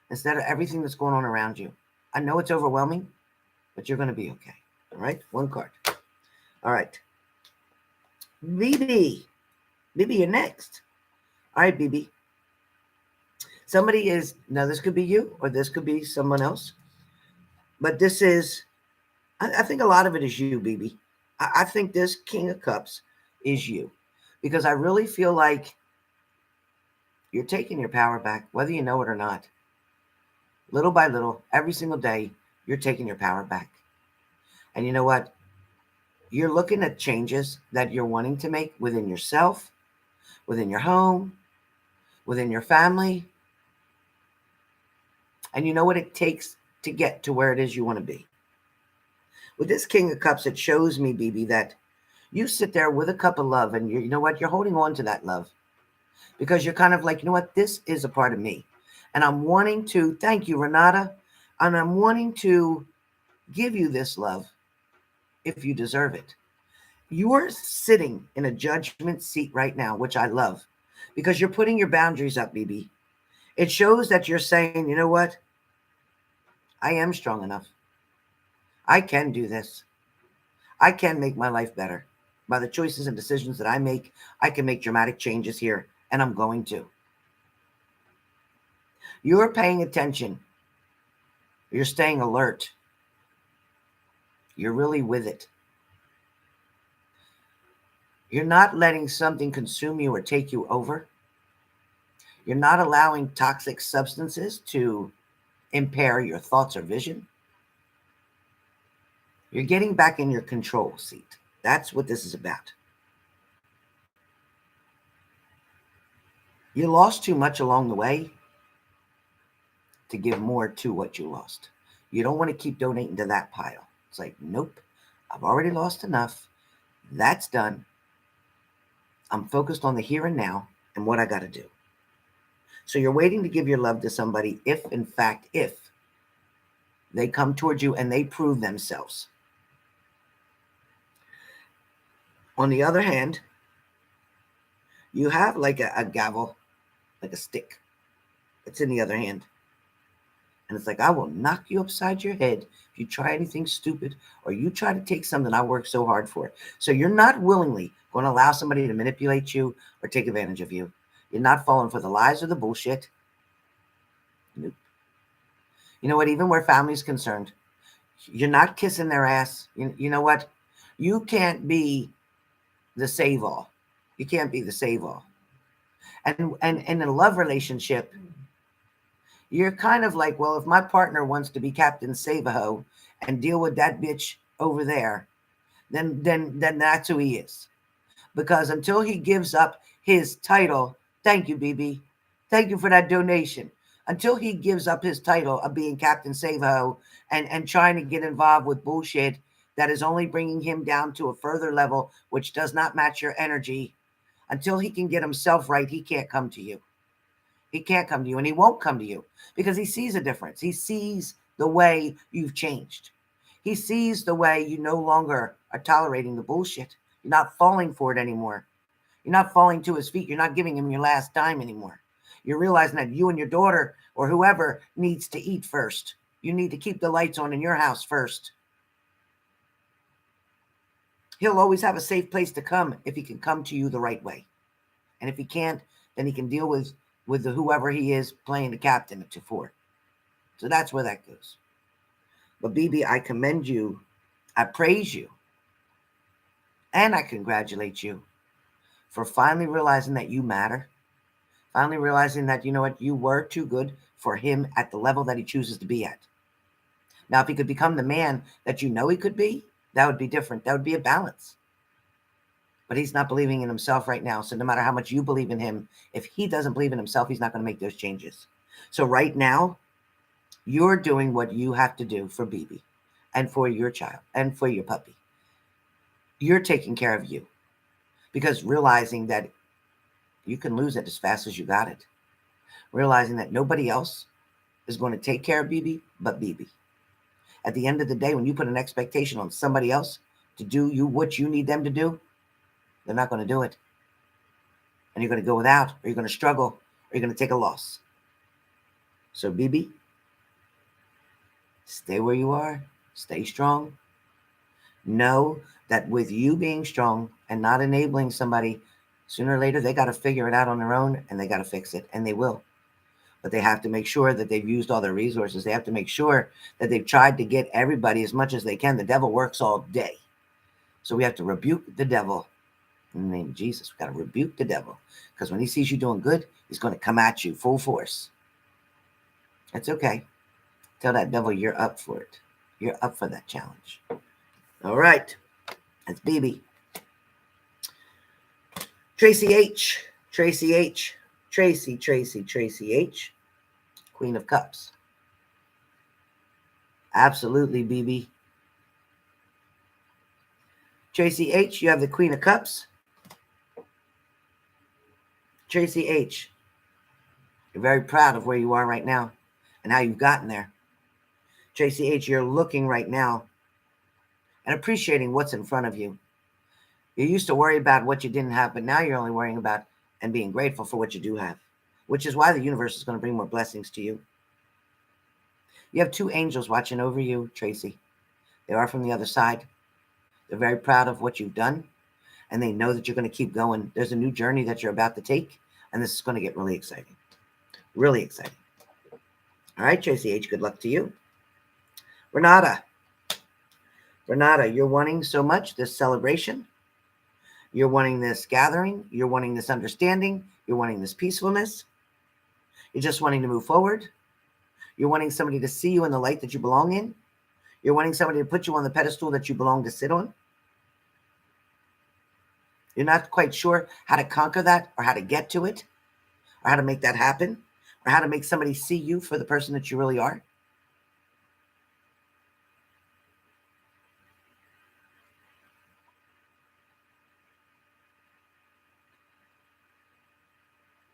instead of everything that's going on around you. I know it's overwhelming, but you're going to be okay. All right? One card. All right. BB. BB, you're next. All right, BB. Somebody is, now this could be you or this could be someone else. But this is, I think a lot of it is you, BB. I think this King of Cups is you. Because I really feel like you're taking your power back, whether you know it or not. Little by little, every single day, you're taking your power back. And you know what? You're looking at changes that you're wanting to make within yourself, within your home, within your family. And you know what it takes to get to where it is you want to be. With this King of Cups, it shows me, BB, that you sit there with a cup of love and you know what? You're holding on to that love because you're kind of like, you know what? This is a part of me. And I'm wanting to, thank you, Renata. And I'm wanting to give you this love if you deserve it. You're sitting in a judgment seat right now, which I love because you're putting your boundaries up, BB. It shows that you're saying, you know what? I am strong enough. I can do this. I can make my life better. By the choices and decisions that I make, I can make dramatic changes here, and I'm going to. You're paying attention. You're staying alert. You're really with it. You're not letting something consume you or take you over. You're not allowing toxic substances to impair your thoughts or vision. You're getting back in your control seat. That's what this is about. You lost too much along the way to give more to what you lost. You don't want to keep donating to that pile. It's like, nope, I've already lost enough. That's done. I'm focused on the here and now and what I got to do. So you're waiting to give your love to somebody if, in fact, if they come towards you and they prove themselves. On the other hand, you have like a gavel, like a stick. It's in the other hand. And it's like, I will knock you upside your head if you try anything stupid or you try to take something I worked so hard for. So you're not willingly going to allow somebody to manipulate you or take advantage of you. You're not falling for the lies or the bullshit. Nope. You know what? Even where family's concerned, you're not kissing their ass. You know what? You can't be the save-all. You can't be the save-all. And in a love relationship, you're kind of like, well, if my partner wants to be Captain Save-A-Ho and deal with that bitch over there, then that's who he is. Because until he gives up his title, thank you, BB. Thank you for that donation. Until he gives up his title of being Captain Save-Ho and trying to get involved with bullshit that is only bringing him down to a further level, which does not match your energy, until he can get himself right, he can't come to you. He can't come to you, and he won't come to you because he sees a difference. He sees the way you've changed. He sees the way you no longer are tolerating the bullshit. You're not falling for it anymore. You're not falling to his feet. You're not giving him your last dime anymore. You're realizing that you and your daughter or whoever needs to eat first. You need to keep the lights on in your house first. He'll always have a safe place to come if he can come to you the right way. And if he can't, then he can deal with whoever he is playing the captain for. So that's where that goes. But BB, I commend you. I praise you. And I congratulate you for finally realizing that you matter. Finally realizing that, you know what, you were too good for him at the level that he chooses to be at. Now, if he could become the man that you know he could be, that would be different. That would be a balance. But he's not believing in himself right now. So no matter how much you believe in him, if he doesn't believe in himself, he's not going to make those changes. So right now, you're doing what you have to do for BB and for your child and for your puppy. You're taking care of you, because realizing that you can lose it as fast as you got it. Realizing that nobody else is going to take care of BB but BB. At the end of the day, when you put an expectation on somebody else to do what you need them to do, they're not going to do it. And you're going to go without, or you're going to struggle, or you're going to take a loss. So BB, stay where you are. Stay strong. Know that with you being strong and not enabling somebody, sooner or later, they got to figure it out on their own, and they got to fix it, and they will. But they have to make sure that they've used all their resources. They have to make sure that they've tried to get everybody as much as they can. The devil works all day. So we have to rebuke the devil. In the name of Jesus, we got to rebuke the devil. Because when he sees you doing good, he's going to come at you full force. That's okay. Tell that devil you're up for it. You're up for that challenge. All right. That's BB. Tracy H. Tracy H. Tracy H. Queen of Cups. Absolutely, BB. Tracy H., you have the Queen of Cups. Tracy H., you're very proud of where you are right now and how you've gotten there. Tracy H., you're looking right now and appreciating what's in front of you. You used to worry about what you didn't have, but now you're only worrying about and being grateful for what you do have, which is why the universe is going to bring more blessings to you. You have two angels watching over you, Tracy. They are from the other side. They're very proud of what you've done, and they know that you're going to keep going. There's a new journey that you're about to take, and this is going to get really exciting. Really exciting. All right, Tracy H., good luck to you. Renata. Renata, you're wanting so much this celebration. You're wanting this gathering. You're wanting this understanding. You're wanting this peacefulness. You're just wanting to move forward. You're wanting somebody to see you in the light that you belong in. You're wanting somebody to put you on the pedestal that you belong to sit on. You're not quite sure how to conquer that, or how to get to it, or how to make that happen, or how to make somebody see you for the person that you really are.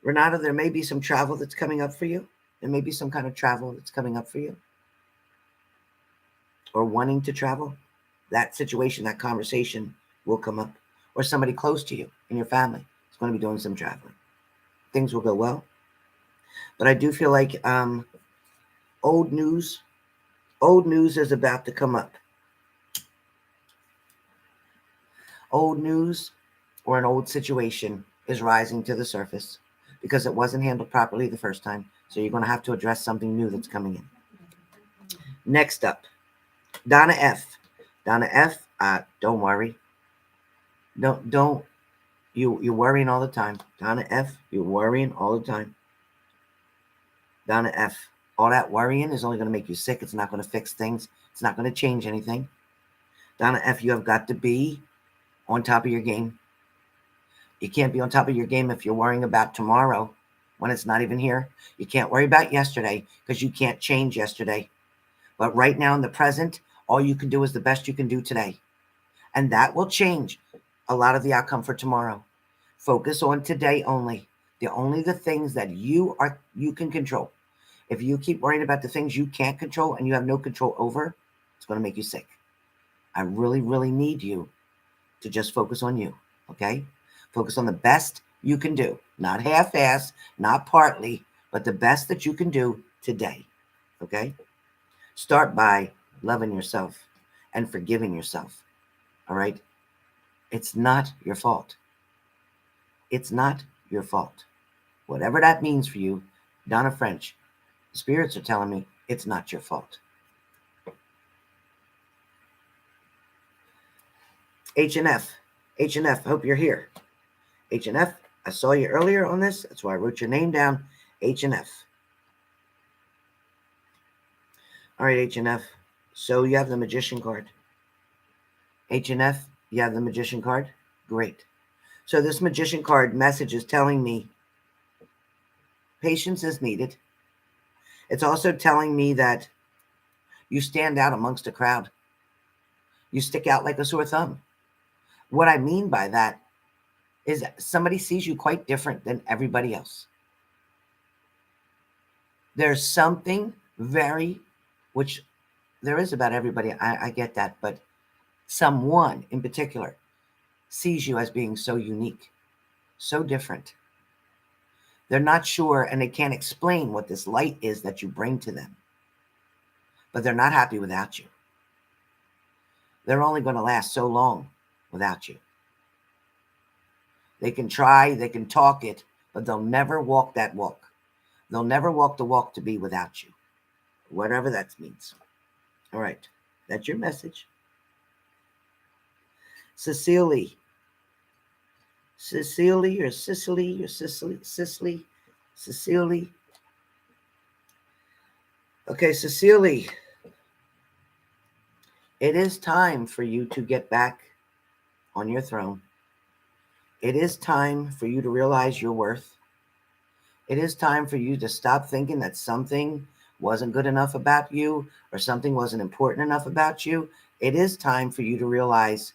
Renata, there may be some travel that's coming up for you. There may be some kind of travel that's coming up for you, or wanting to travel. That situation, that conversation will come up, or somebody close to you in your family is going to be doing some traveling. Things will go well. But I do feel like old news is about to come up. Old news or an old situation is rising to the surface because it wasn't handled properly the first time. So you're going to have to address something new that's coming in. Next up, Donna F. Donna F., don't worry. Don't. You're worrying all the time. Donna F., you're worrying all the time. Donna F., all that worrying is only going to make you sick. It's not going to fix things. It's not going to change anything. Donna F., you have got to be on top of your game. You can't be on top of your game if you're worrying about tomorrow when it's not even here. You can't worry about yesterday because you can't change yesterday. But right now in the present, all you can do is the best you can do today. And that will change a lot of the outcome for tomorrow. Focus on today only. The things that you can control. If you keep worrying about the things you can't control and you have no control over, it's going to make you sick. I really, really need you to just focus on you, okay? Focus on the best you can do, not half-ass, not partly, but the best that you can do today, okay? Start by loving yourself and forgiving yourself, all right? It's not your fault. It's not your fault. Whatever that means for you, Donna French, spirits are telling me it's not your fault. H&F, hope you're here. H&F, I saw you earlier on this. That's why I wrote your name down, H&F. All right, H&F. So you have the Magician card. H&F, you have the Magician card? Great. So this Magician card message is telling me patience is needed. It's also telling me that you stand out amongst a crowd. You stick out like a sore thumb. What I mean by that is somebody sees you quite different than everybody else. There's something which there is about everybody. I get that, but someone in particular sees you as being so unique, so different. They're not sure and they can't explain what this light is that you bring to them, but they're not happy without you. They're only going to last so long without you. They can try, they can talk it, but they'll never walk that walk. They'll never walk the walk to be without you, whatever that means. All right, that's your message. Cecily. Okay, Cecily. It is time for you to get back on your throne. It is time for you to realize your worth. It is time for you to stop thinking that something wasn't good enough about you or something wasn't important enough about you. It is time for you to realize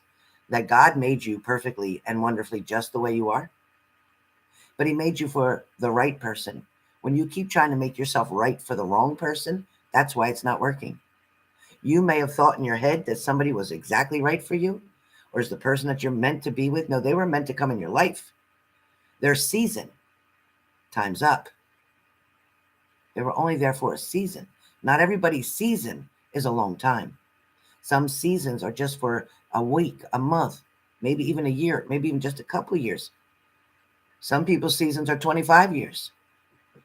that God made you perfectly and wonderfully just the way you are. But he made you for the right person. When you keep trying to make yourself right for the wrong person, that's why it's not working. You may have thought in your head that somebody was exactly right for you, or is the person that you're meant to be with. No, they were meant to come in your life. Their season, time's up. They were only there for a season. Not everybody's season is a long time. Some seasons are just for a week, a month, maybe even a year, maybe even just a couple of years. Some people's seasons are 25 years.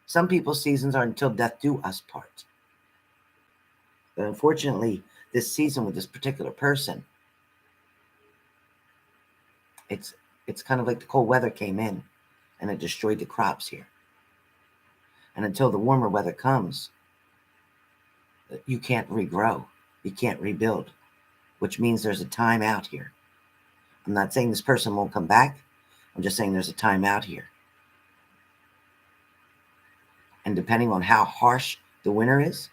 Some people's seasons are until death do us part. But unfortunately, this season with this particular person, it's kind of like the cold weather came in and it destroyed the crops here. And until the warmer weather comes, you can't regrow. You can't rebuild, which means there's a time out here. I'm not saying this person won't come back. I'm just saying there's a time out here. And depending on how harsh the winter is,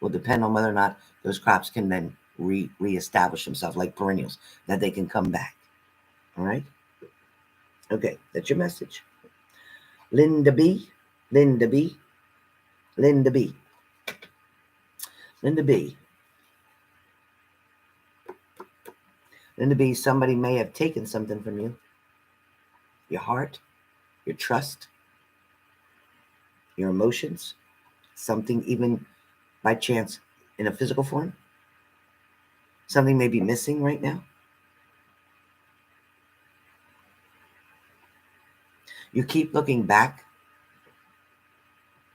will depend on whether or not those crops can then reestablish themselves like perennials, that they can come back. All right? Okay, that's your message. Linda B. Linda B. Linda B. Linda B. Linda B, somebody may have taken something from you. Your heart, your trust, your emotions, something even by chance in a physical form. Something may be missing right now. You keep looking back,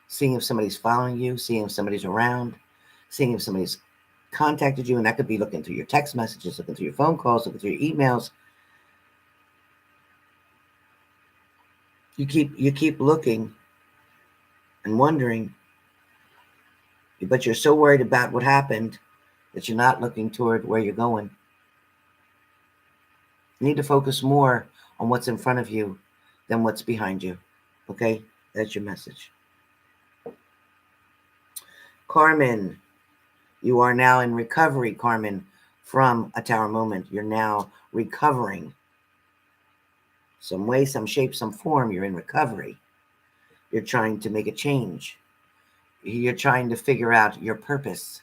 seeing if somebody's following you, seeing if somebody's around, seeing if somebody's contacted you, and that could be looking through your text messages, looking through your phone calls, looking through your emails. You keep looking and wondering, but you're so worried about what happened that you're not looking toward where you're going. You need to focus more on what's in front of you than what's behind you. Okay? That's your message. Carmen, you are now in recovery, Carmen, from a tower moment. You're now recovering. Some way, some shape, some form, you're in recovery. You're trying to make a change. You're trying to figure out your purpose.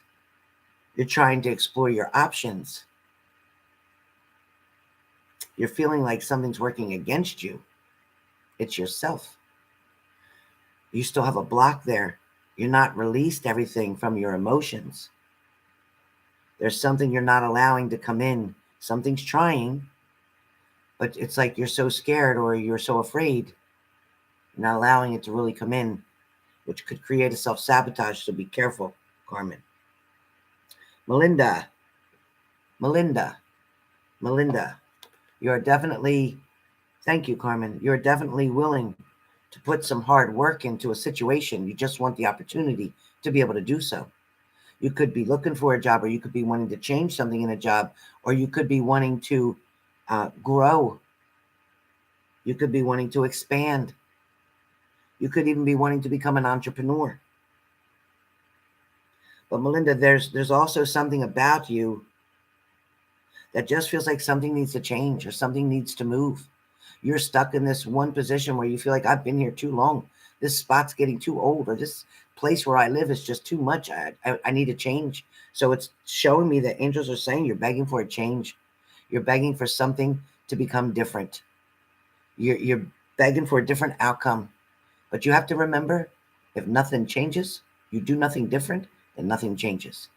You're trying to explore your options. You're feeling like something's working against you. It's yourself. You still have a block there. You're not released everything from your emotions. There's something you're not allowing to come in. Something's trying, but it's like you're so scared or you're so afraid. You're not allowing it to really come in, which could create a self-sabotage, so be careful, Carmen. Melinda, you're definitely, thank you, Carmen, you're definitely willing to put some hard work into a situation. You just want the opportunity to be able to do so. You could be looking for a job, or you could be wanting to change something in a job, or you could be wanting to grow. You could be wanting to expand. You could even be wanting to become an entrepreneur. But Melinda, there's also something about you that just feels like something needs to change or something needs to move. You're stuck in this one position where you feel like, I've been here too long. This spot's getting too old, or this place where I live is just too much. I need a change. So it's showing me that angels are saying you're begging for a change. You're begging for something to become different. You're begging for a different outcome. But you have to remember, if nothing changes, you do nothing different, then nothing changes.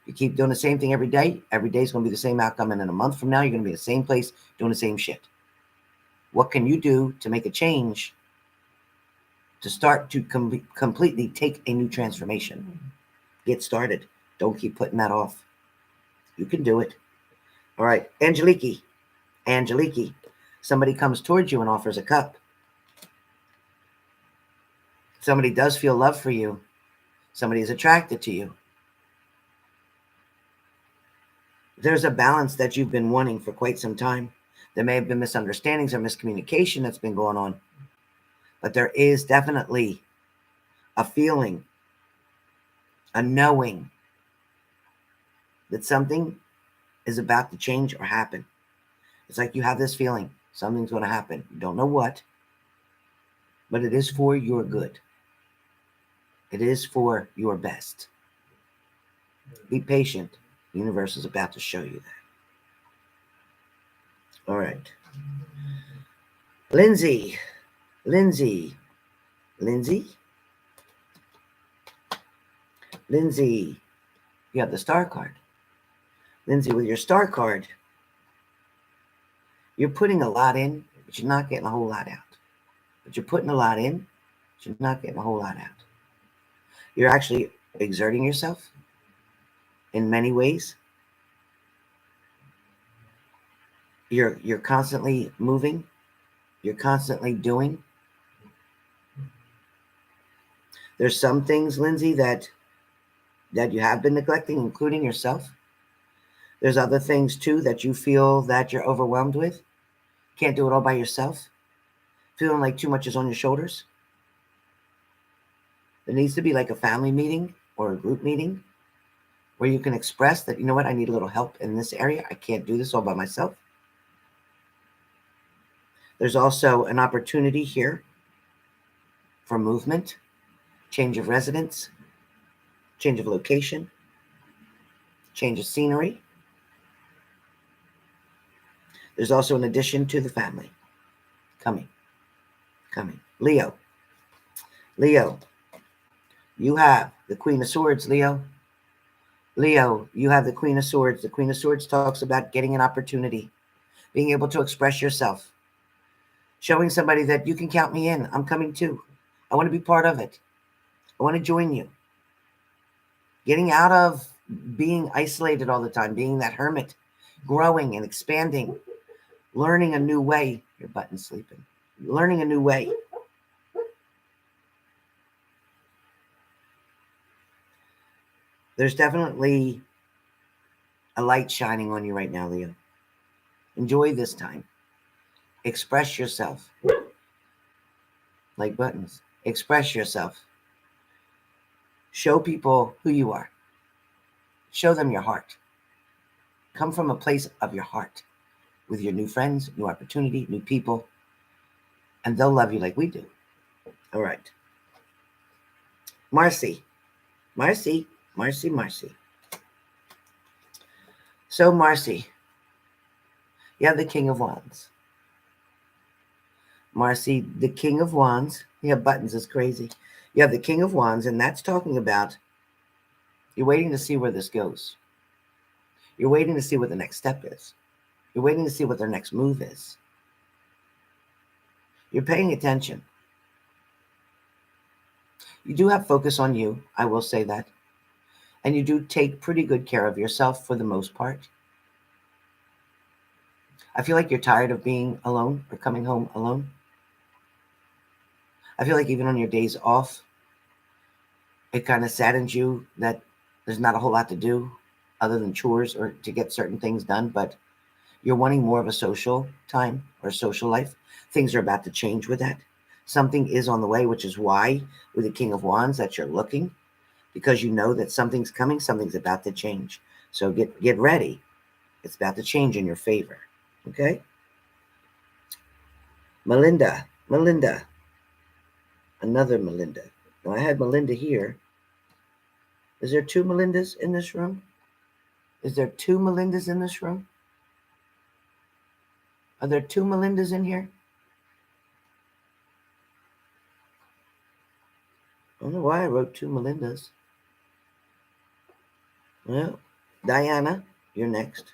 You keep doing the same thing every day is going to be the same outcome. And in a month from now, you're going to be in the same place doing the same shit. What can you do to make a change, to start to completely take a new transformation? Get started. Don't keep putting that off. You can do it. All right. Angeliki. Somebody comes towards you and offers a cup. Somebody does feel love for you. Somebody is attracted to you. There's a balance that you've been wanting for quite some time. There may have been misunderstandings or miscommunication that's been going on. But there is definitely a feeling, a knowing that something is about to change or happen. It's like you have this feeling something's going to happen. You don't know what, but it is for your good. It is for your best. Be patient. The universe is about to show you that. All right. Lindsay. You have the star card. Lindsay, with your star card, you're putting a lot in, but you're not getting a whole lot out. But you're putting a lot in, but you're not getting a whole lot out. You're actually exerting yourself in many ways. You're constantly moving. You're constantly doing. There's some things, Lindsay, that you have been neglecting, including yourself. There's other things, too, that you feel that you're overwhelmed with. Can't do it all by yourself. Feeling like too much is on your shoulders. There needs to be like a family meeting or a group meeting where you can express that, you know what, I need a little help in this area. I can't do this all by myself. There's also an opportunity here for movement, change of residence, change of location, change of scenery. There's also an addition to the family coming. Leo, you have the Queen of Swords, Leo, you have the Queen of Swords. The Queen of Swords talks about getting an opportunity, being able to express yourself, showing somebody that you can count me in. I'm coming too. I want to be part of it. I want to join you. Getting out of being isolated all the time, being that hermit, growing and expanding, learning a new way. Your button's sleeping. Learning a new way. There's definitely a light shining on you right now, Leo. Enjoy this time. Express yourself. like buttons. Express yourself. Show people who you are. Show them your heart. Come from a place of your heart with your new friends, new opportunity, new people, and they'll love you like we do. All right. Marcy. Marcy. Marcy. Marcy. So, Marcy, you have the King of Wands. Marcy, the King of Wands. You have buttons. It's crazy. You have the King of Wands, and that's talking about you're waiting to see where this goes. You're waiting to see what the next step is. You're waiting to see what their next move is. You're paying attention. You do have focus on you, I will say that. And you do take pretty good care of yourself for the most part. I feel like you're tired of being alone or coming home alone. I feel like even on your days off, it kind of saddens you that there's not a whole lot to do other than chores or to get certain things done, but you're wanting more of a social time or social life. Things are about to change with that. Something is on the way, which is why with the King of Wands that you're looking, because you know that something's coming, something's about to change. So get ready. It's about to change in your favor. Okay? Melinda. Another Melinda. Now I had Melinda here. Is there two Melindas in this room? Is there two Melindas in this room? Are there two Melindas in here? I don't know why I wrote two Melindas. Well, Diana, you're next.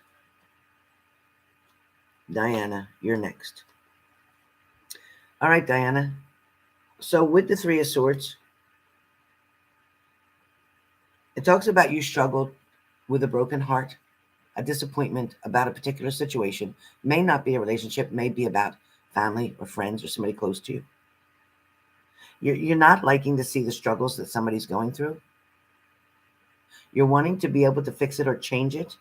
Diana, you're next. All right, Diana. So with the Three of Swords, it talks about you struggled with a broken heart, a disappointment about a particular situation. May not be a relationship, may be about family or friends or somebody close to you. You're not liking to see the struggles that somebody's going through. You're wanting to be able to fix it or change it.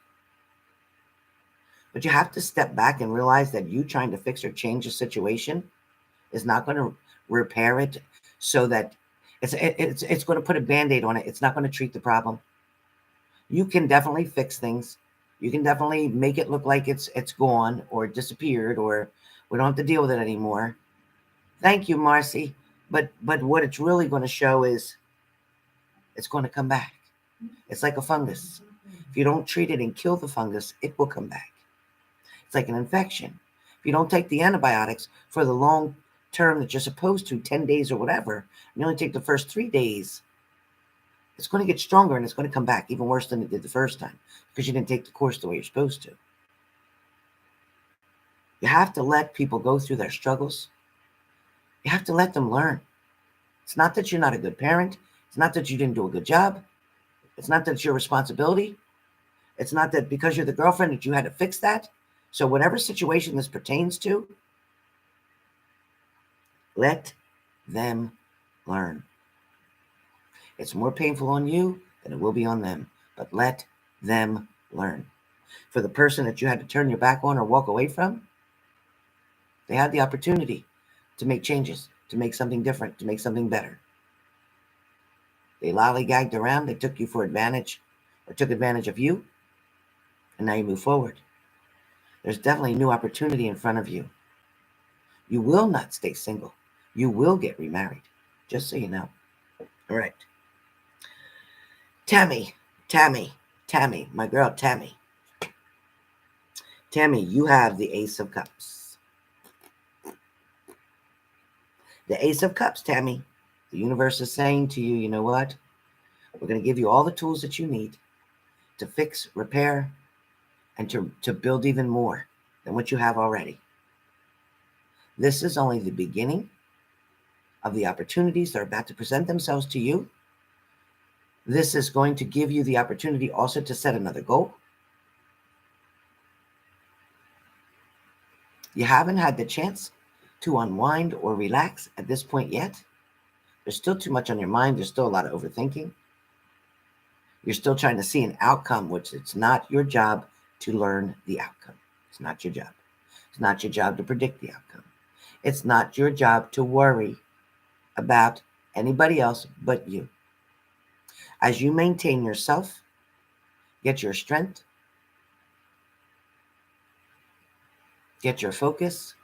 But you have to step back and realize that you trying to fix or change a situation is not going to repair it, so that it's going to put a Band-Aid on it. It's not going to treat the problem. You can definitely fix things. You can definitely make it look like it's gone or disappeared or we don't have to deal with it anymore. Thank you, Marcy. But what it's really going to show is it's going to come back. It's like a fungus. If you don't treat it and kill the fungus, it will come back. It's like an infection. If you don't take the antibiotics for the long term that you're supposed to, 10 days or whatever, and you only take the first 3 days, it's going to get stronger and it's going to come back even worse than it did the first time because you didn't take the course the way you're supposed to. You have to let people go through their struggles. You have to let them learn. It's not that you're not a good parent. It's not that you didn't do a good job. It's not that it's your responsibility. It's not that because you're the girlfriend that you had to fix that. So whatever situation this pertains to, let them learn. It's more painful on you than it will be on them, but let them learn. For the person that you had to turn your back on or walk away from, they had the opportunity to make changes, to make something different, to make something better. They lollygagged around, they took you for advantage or took advantage of you, and now you move forward. There's definitely new opportunity in front of you. You will not stay single. You will get remarried, just so you know. All right. Tammy, my girl Tammy. Tammy, you have the Ace of Cups. The Ace of Cups, Tammy. The universe is saying to you, you know what? We're going to give you all the tools that you need to fix, repair, and to build even more than what you have already. This is only the beginning of the opportunities that are about to present themselves to you. This is going to give you the opportunity also to set another goal. You haven't had the chance to unwind or relax at this point yet. There's still too much on your mind. There's still a lot of overthinking. You're still trying to see an outcome, which it's not your job to learn the outcome. It's not your job. It's not your job to predict the outcome. It's not your job to worry about anybody else but you. As you maintain yourself, get your strength, get your focus,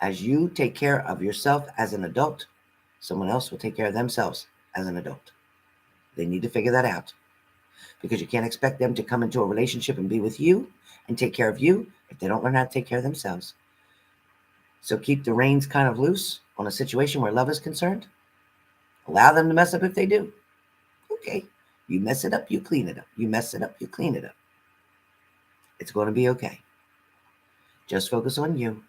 as you take care of yourself as an adult, someone else will take care of themselves as an adult. They need to figure that out, because you can't expect them to come into a relationship and be with you and take care of you if they don't learn how to take care of themselves. So keep the reins kind of loose on a situation where love is concerned. Allow them to mess up if they do. Okay. You mess it up, you clean it up. You mess it up, you clean it up. It's going to be okay. Just focus on you,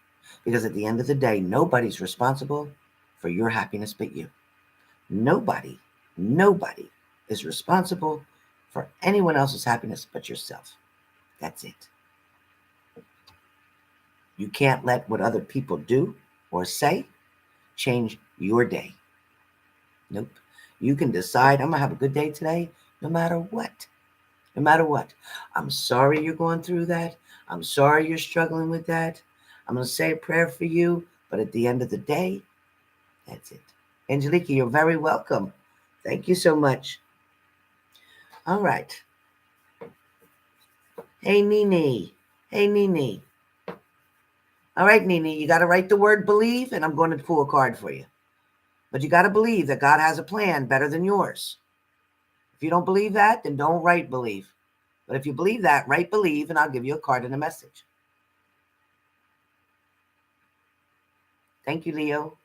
because at the end of the day, nobody's responsible for your happiness but you. Nobody is responsible for anyone else's happiness but yourself. That's it. You can't let what other people do or say change your day. Nope. You can decide, I'm going to have a good day today, no matter what. No matter what. I'm sorry you're going through that. I'm sorry you're struggling with that. I'm going to say a prayer for you, but at the end of the day, that's it. Angelica, you're very welcome. Thank you so much. All right. Hey, Nene. Hey, Nene. All right, Nene, you got to write the word believe, and I'm going to pull a card for you. But you got to believe that God has a plan better than yours. If you don't believe that, then don't write believe. But if you believe that, write believe, and I'll give you a card and a message. Thank you, Leo.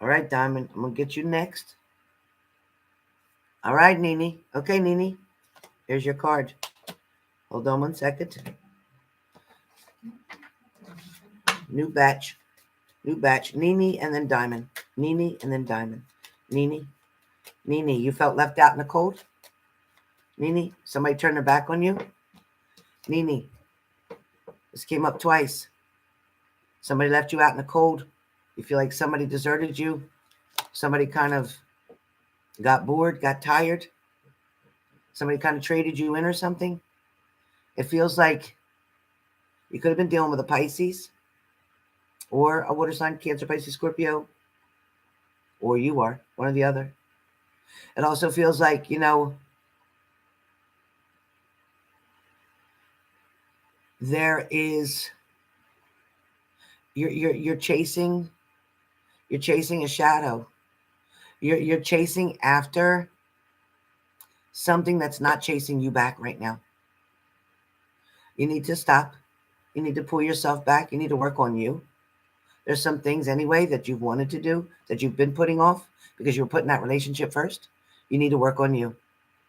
All right, Diamond, I'm going to get you next. All right, Nene. Okay, Nene, here's your card. Hold on 1 second. New batch. Nene and then Diamond. Nene and then Diamond. Nene. You felt left out in the cold? Nene, somebody turned their back on you? Nene, this came up twice. Somebody left you out in the cold. You feel like somebody deserted you. Somebody kind of got bored, got tired. Somebody kind of traded you in or something. It feels like you could have been dealing with a Pisces or a water sign, Cancer, Pisces, Scorpio, or you are, one or the other. It also feels like, there is, you're chasing a shadow. You're chasing after something that's not chasing you back right now. You need to stop. You need to pull yourself back. You need to work on you. There's some things anyway that you've wanted to do that you've been putting off because you were putting that relationship first. You need to work on you.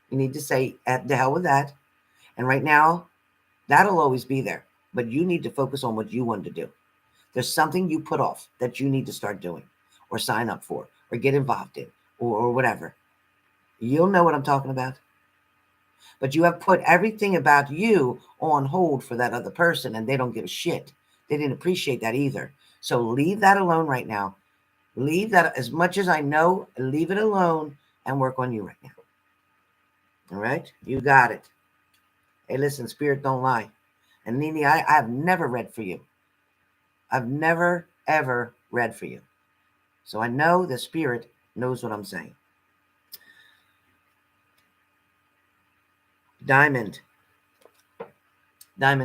You need to say, at the hell with that. And right now, that'll always be there. But you need to focus on what you want to do. There's something you put off that you need to start doing or sign up for or get involved in or whatever. You'll know what I'm talking about. But you have put everything about you on hold for that other person, and they don't give a shit. They didn't appreciate that either. So leave that alone right now. Leave that, as much as I know, leave it alone and work on you right now. All right? You got it. Hey, listen, Spirit don't lie. And Nene, I have never read for you. I've never, ever read for you. So I know the Spirit knows what I'm saying. Diamond,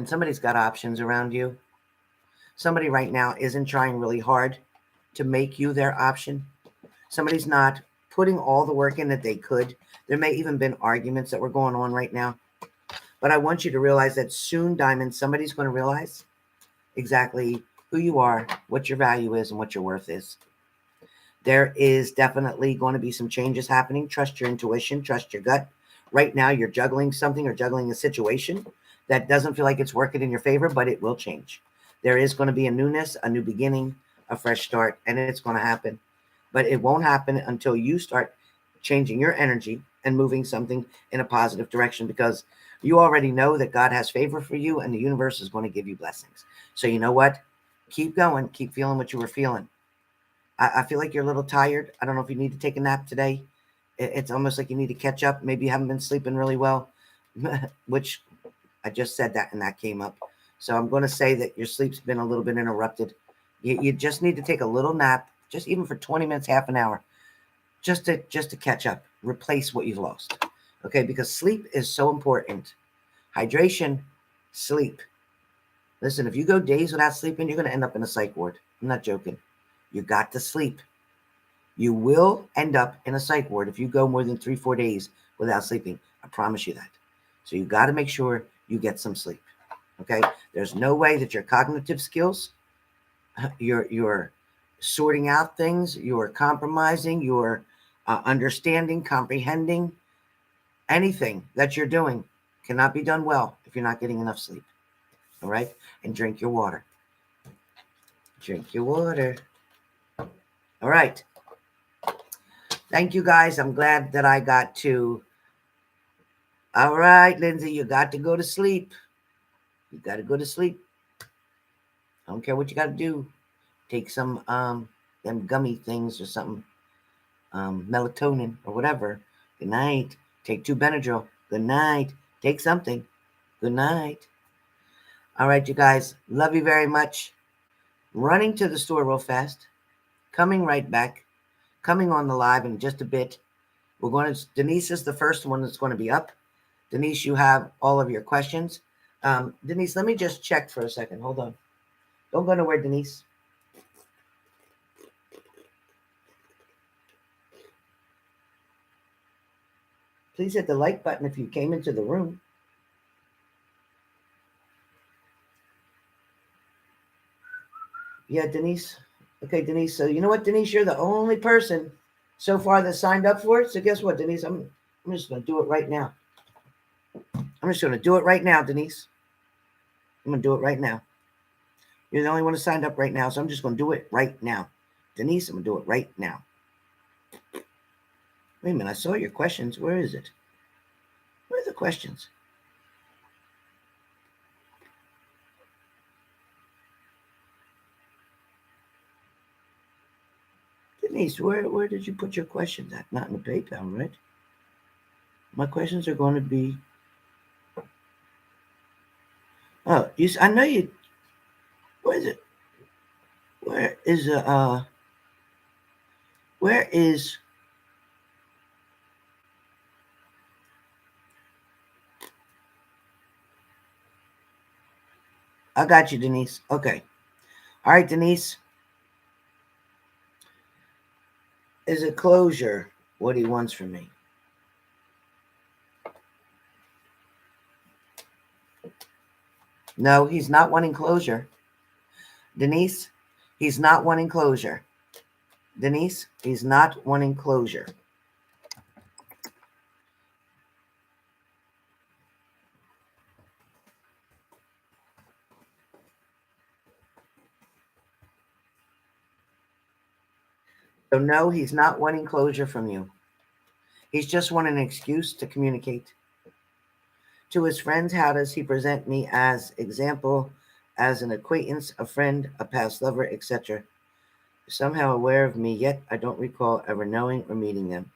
somebody's got options around you. Somebody right now isn't trying really hard to make you their option. Somebody's not putting all the work in that they could. There may even been arguments that were going on right now. But I want you to realize that soon, Diamond, somebody's going to realize exactly who you are, what your value is, and what your worth is. There is definitely going to be some changes happening. Trust your intuition. Trust your gut. Right now, you're juggling something or juggling a situation that doesn't feel like it's working in your favor, but it will change. There is going to be a newness, a new beginning, a fresh start, and it's going to happen. But it won't happen until you start changing your energy and moving something in a positive direction, because you already know that God has favor for you and the universe is going to give you blessings. So you know what? Keep going. Keep feeling what you were feeling. I feel like you're a little tired. I don't know if you need to take a nap today. It's almost like you need to catch up. Maybe you haven't been sleeping really well, which I just said that and that came up. So I'm going to say that your sleep's been a little bit interrupted. You just need to take a little nap, just even for 20 minutes, half an hour, just to catch up, replace what you've lost. Okay, because sleep is so important. Hydration, sleep. Listen, if you go days without sleeping, you're going to end up in a psych ward. I'm not joking. You got to sleep. You will end up in a psych ward if you go more than 3-4 days without sleeping. I promise you that. So you got to make sure you get some sleep. Okay? There's no way that your cognitive skills, you're sorting out things, you're compromising, you're understanding, comprehending, anything that you're doing cannot be done well if you're not getting enough sleep. All right? And drink your water. Drink your water. All right. Thank you, guys. I'm glad that I got to. All right, Lindsay, you got to go to sleep. You got to go to sleep. I don't care what you got to do. Take some them gummy things or something. Melatonin or whatever. Good night. Take 2 Benadryl. Good night. Take something. Good night. All right, you guys. Love you very much. Running to the store real fast. Coming right back. Coming on the live in just a bit. We're going to. Denise is the first one that's going to be up. Denise, you have all of your questions. Denise, let me just check for a second. Hold on. Don't go nowhere, Denise. Please hit the like button if you came into the room. Yeah, Denise. Okay, Denise. So you know what, Denise? You're the only person so far that signed up for it. So guess what, Denise? I'm just going to do it right now. I'm just going to do it right now, Denise. I'm going to do it right now. You're the only one who signed up right now, so I'm just going to do it right now. Denise, I'm going to do it right now. Wait a minute. I saw your questions. Where is it? Where are the questions? Denise, where did you put your questions at? Not in the PayPal, right? My questions are going to be. Oh, I know you. Where is it? Where is Where is? I got you, Denise. Okay. All right, Denise. Is it closure what he wants from me? No, he's not wanting closure. Denise, he's not wanting closure. Denise, he's not wanting closure. So no, he's not wanting closure from you. He's just wanting an excuse to communicate. To his friends, how does he present me as example, as an acquaintance, a friend, a past lover, etc.? Somehow aware of me, yet I don't recall ever knowing or meeting them.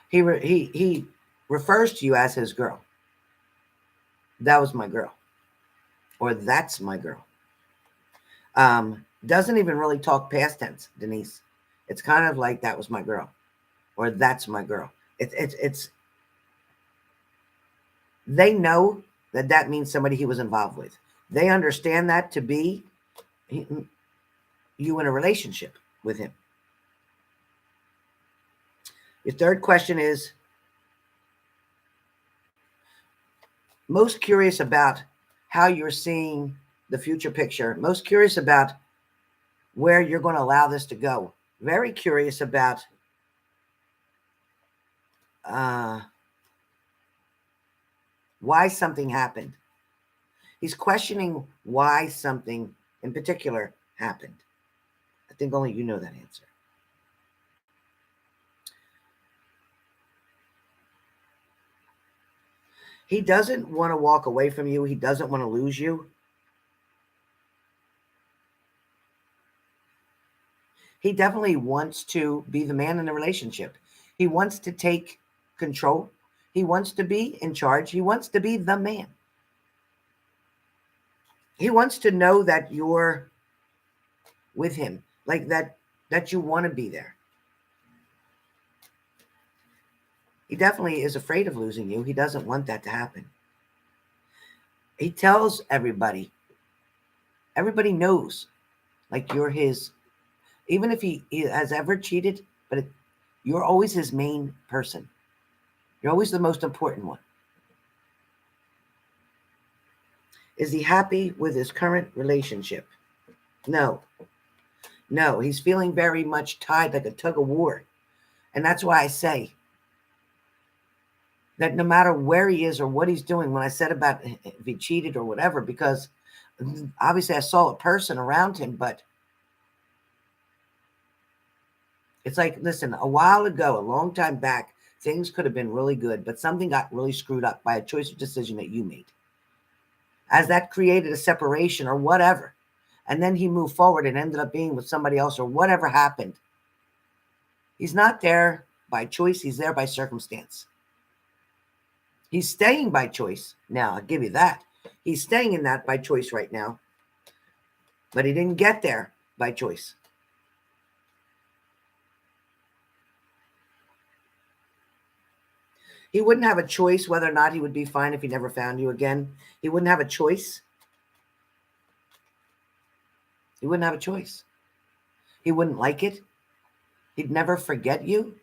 He refers to you as his girl. That was my girl, or that's my girl. Doesn't even really talk past tense, Denise. It's kind of like that was my girl, or that's my girl. It's they know that means somebody he was involved with. They understand that to be you in a relationship with him. Your third question is most curious about how you're seeing the future picture, most curious about where you're going to allow this to go, very curious about why something happened. He's questioning why something in particular happened. I think only you know that answer. He doesn't want to walk away from you. He doesn't want to lose you. He definitely wants to be the man in the relationship. He wants to take control. He wants to be in charge. He wants to be the man. He wants to know that you're with him, like that you want to be there. He definitely is afraid of losing you. He doesn't want that to happen. He tells everybody. Everybody knows, like you're his. Even if he has ever cheated, but you're always his main person. You're always the most important one. Is he happy with his current relationship? No. No, he's feeling very much tied like a tug of war. And that's why I say that no matter where he is or what he's doing, when I said about if he cheated or whatever, because obviously I saw a person around him, but it's like, listen, a while ago, a long time back, things could have been really good, but something got really screwed up by a choice or decision that you made. As that created a separation or whatever. And then he moved forward and ended up being with somebody else or whatever happened. He's not there by choice. He's there by circumstance. He's staying by choice. Now, I'll give you that. He's staying in that by choice right now. But he didn't get there by choice. He wouldn't have a choice whether or not he would be fine if he never found you again. He wouldn't have a choice. He wouldn't have a choice. He wouldn't like it. He'd never forget you.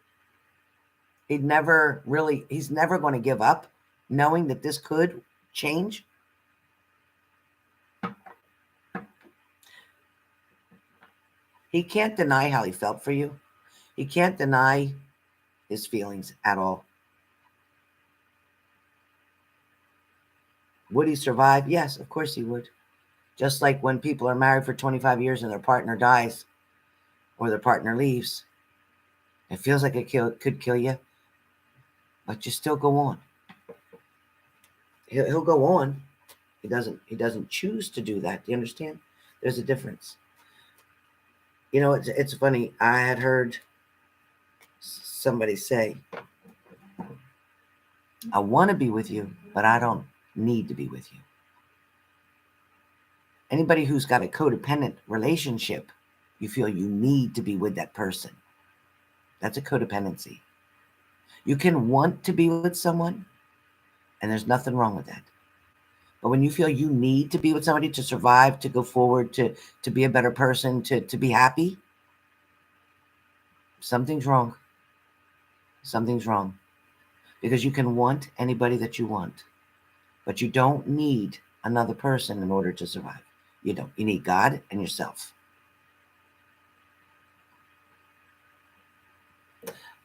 He's never going to give up knowing that this could change. He can't deny how he felt for you. He can't deny his feelings at all. Would he survive? Yes, of course he would. Just like when people are married for 25 years and their partner dies or their partner leaves, it feels like it could kill you, but you still go on. He'll go on. He doesn't choose to do that. Do you understand? There's a difference. You know, it's funny. I had heard somebody say, I want to be with you, but I don't need to be with you. Anybody who's got a codependent relationship, you feel you need to be with that person. That's a codependency. You can want to be with someone, and there's nothing wrong with that. But when you feel you need to be with somebody to survive, to go forward, to be a better person, to be happy, something's wrong. Something's wrong. Because you can want anybody that you want, but you don't need another person in order to survive. You don't. You need God and yourself.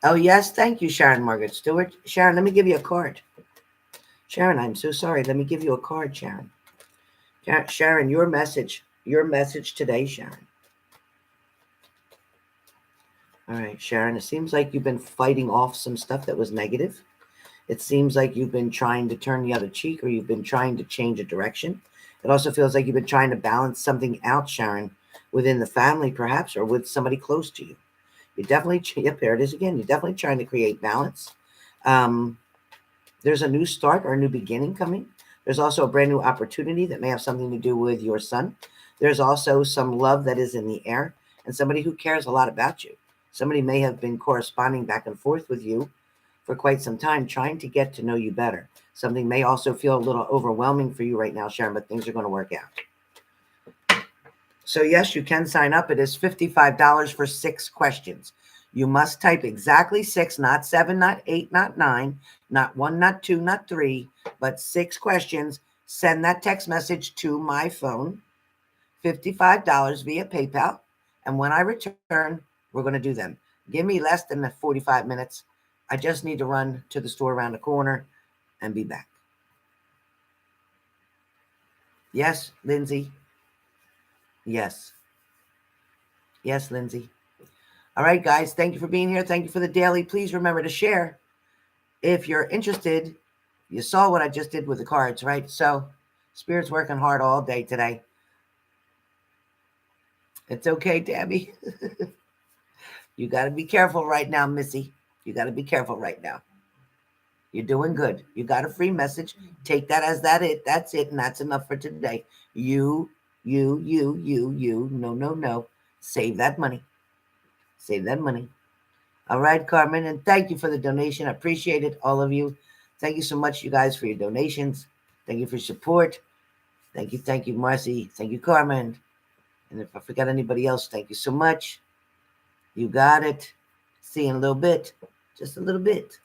Oh, yes. Thank you, Sharon Margaret Stewart. Sharon, let me give you a card. Sharon, I'm so sorry. Let me give you a card, Sharon. Sharon, your message today, Sharon. All right, Sharon, it seems like you've been fighting off some stuff that was negative. It seems like you've been trying to turn the other cheek, or you've been trying to change a direction. It also feels like you've been trying to balance something out, Sharon, within the family, perhaps, or with somebody close to you. You're definitely, yep, there it is again. You're definitely trying to create balance. There's a new start or a new beginning coming. There's also a brand new opportunity that may have something to do with your son. There's also some love that is in the air and somebody who cares a lot about you. Somebody may have been corresponding back and forth with you for quite some time, trying to get to know you better. Something may also feel a little overwhelming for you right now, Sharon, but things are going to work out. So yes, you can sign up. It is $55 for 6 questions. You must type exactly 6, not 7, not 8, not 9, not 1, not 2, not 3, but 6 questions. Send that text message to my phone, $55 via PayPal. And when I return, we're going to do them. Give me less than 45 minutes. I just need to run to the store around the corner and be back. Yes, Lindsay. Yes. Yes, Lindsay. All right, guys. Thank you for being here. Thank you for the daily. Please remember to share. If you're interested, you saw what I just did with the cards, right? So Spirit's working hard all day today. It's okay, Tabby. You got to be careful right now, Missy. You got to be careful right now. You're doing good. You got a free message. Take that as that's it, and that's enough for today. You. No, no, no. Save that money. Save that money. All right, Carmen, and thank you for the donation. I appreciate it, all of you. Thank you so much, you guys, for your donations. Thank you for your support. Thank you, Marcy. Thank you, Carmen. And if I forgot anybody else, thank you so much. You got it. See you in a little bit. Just a little bit.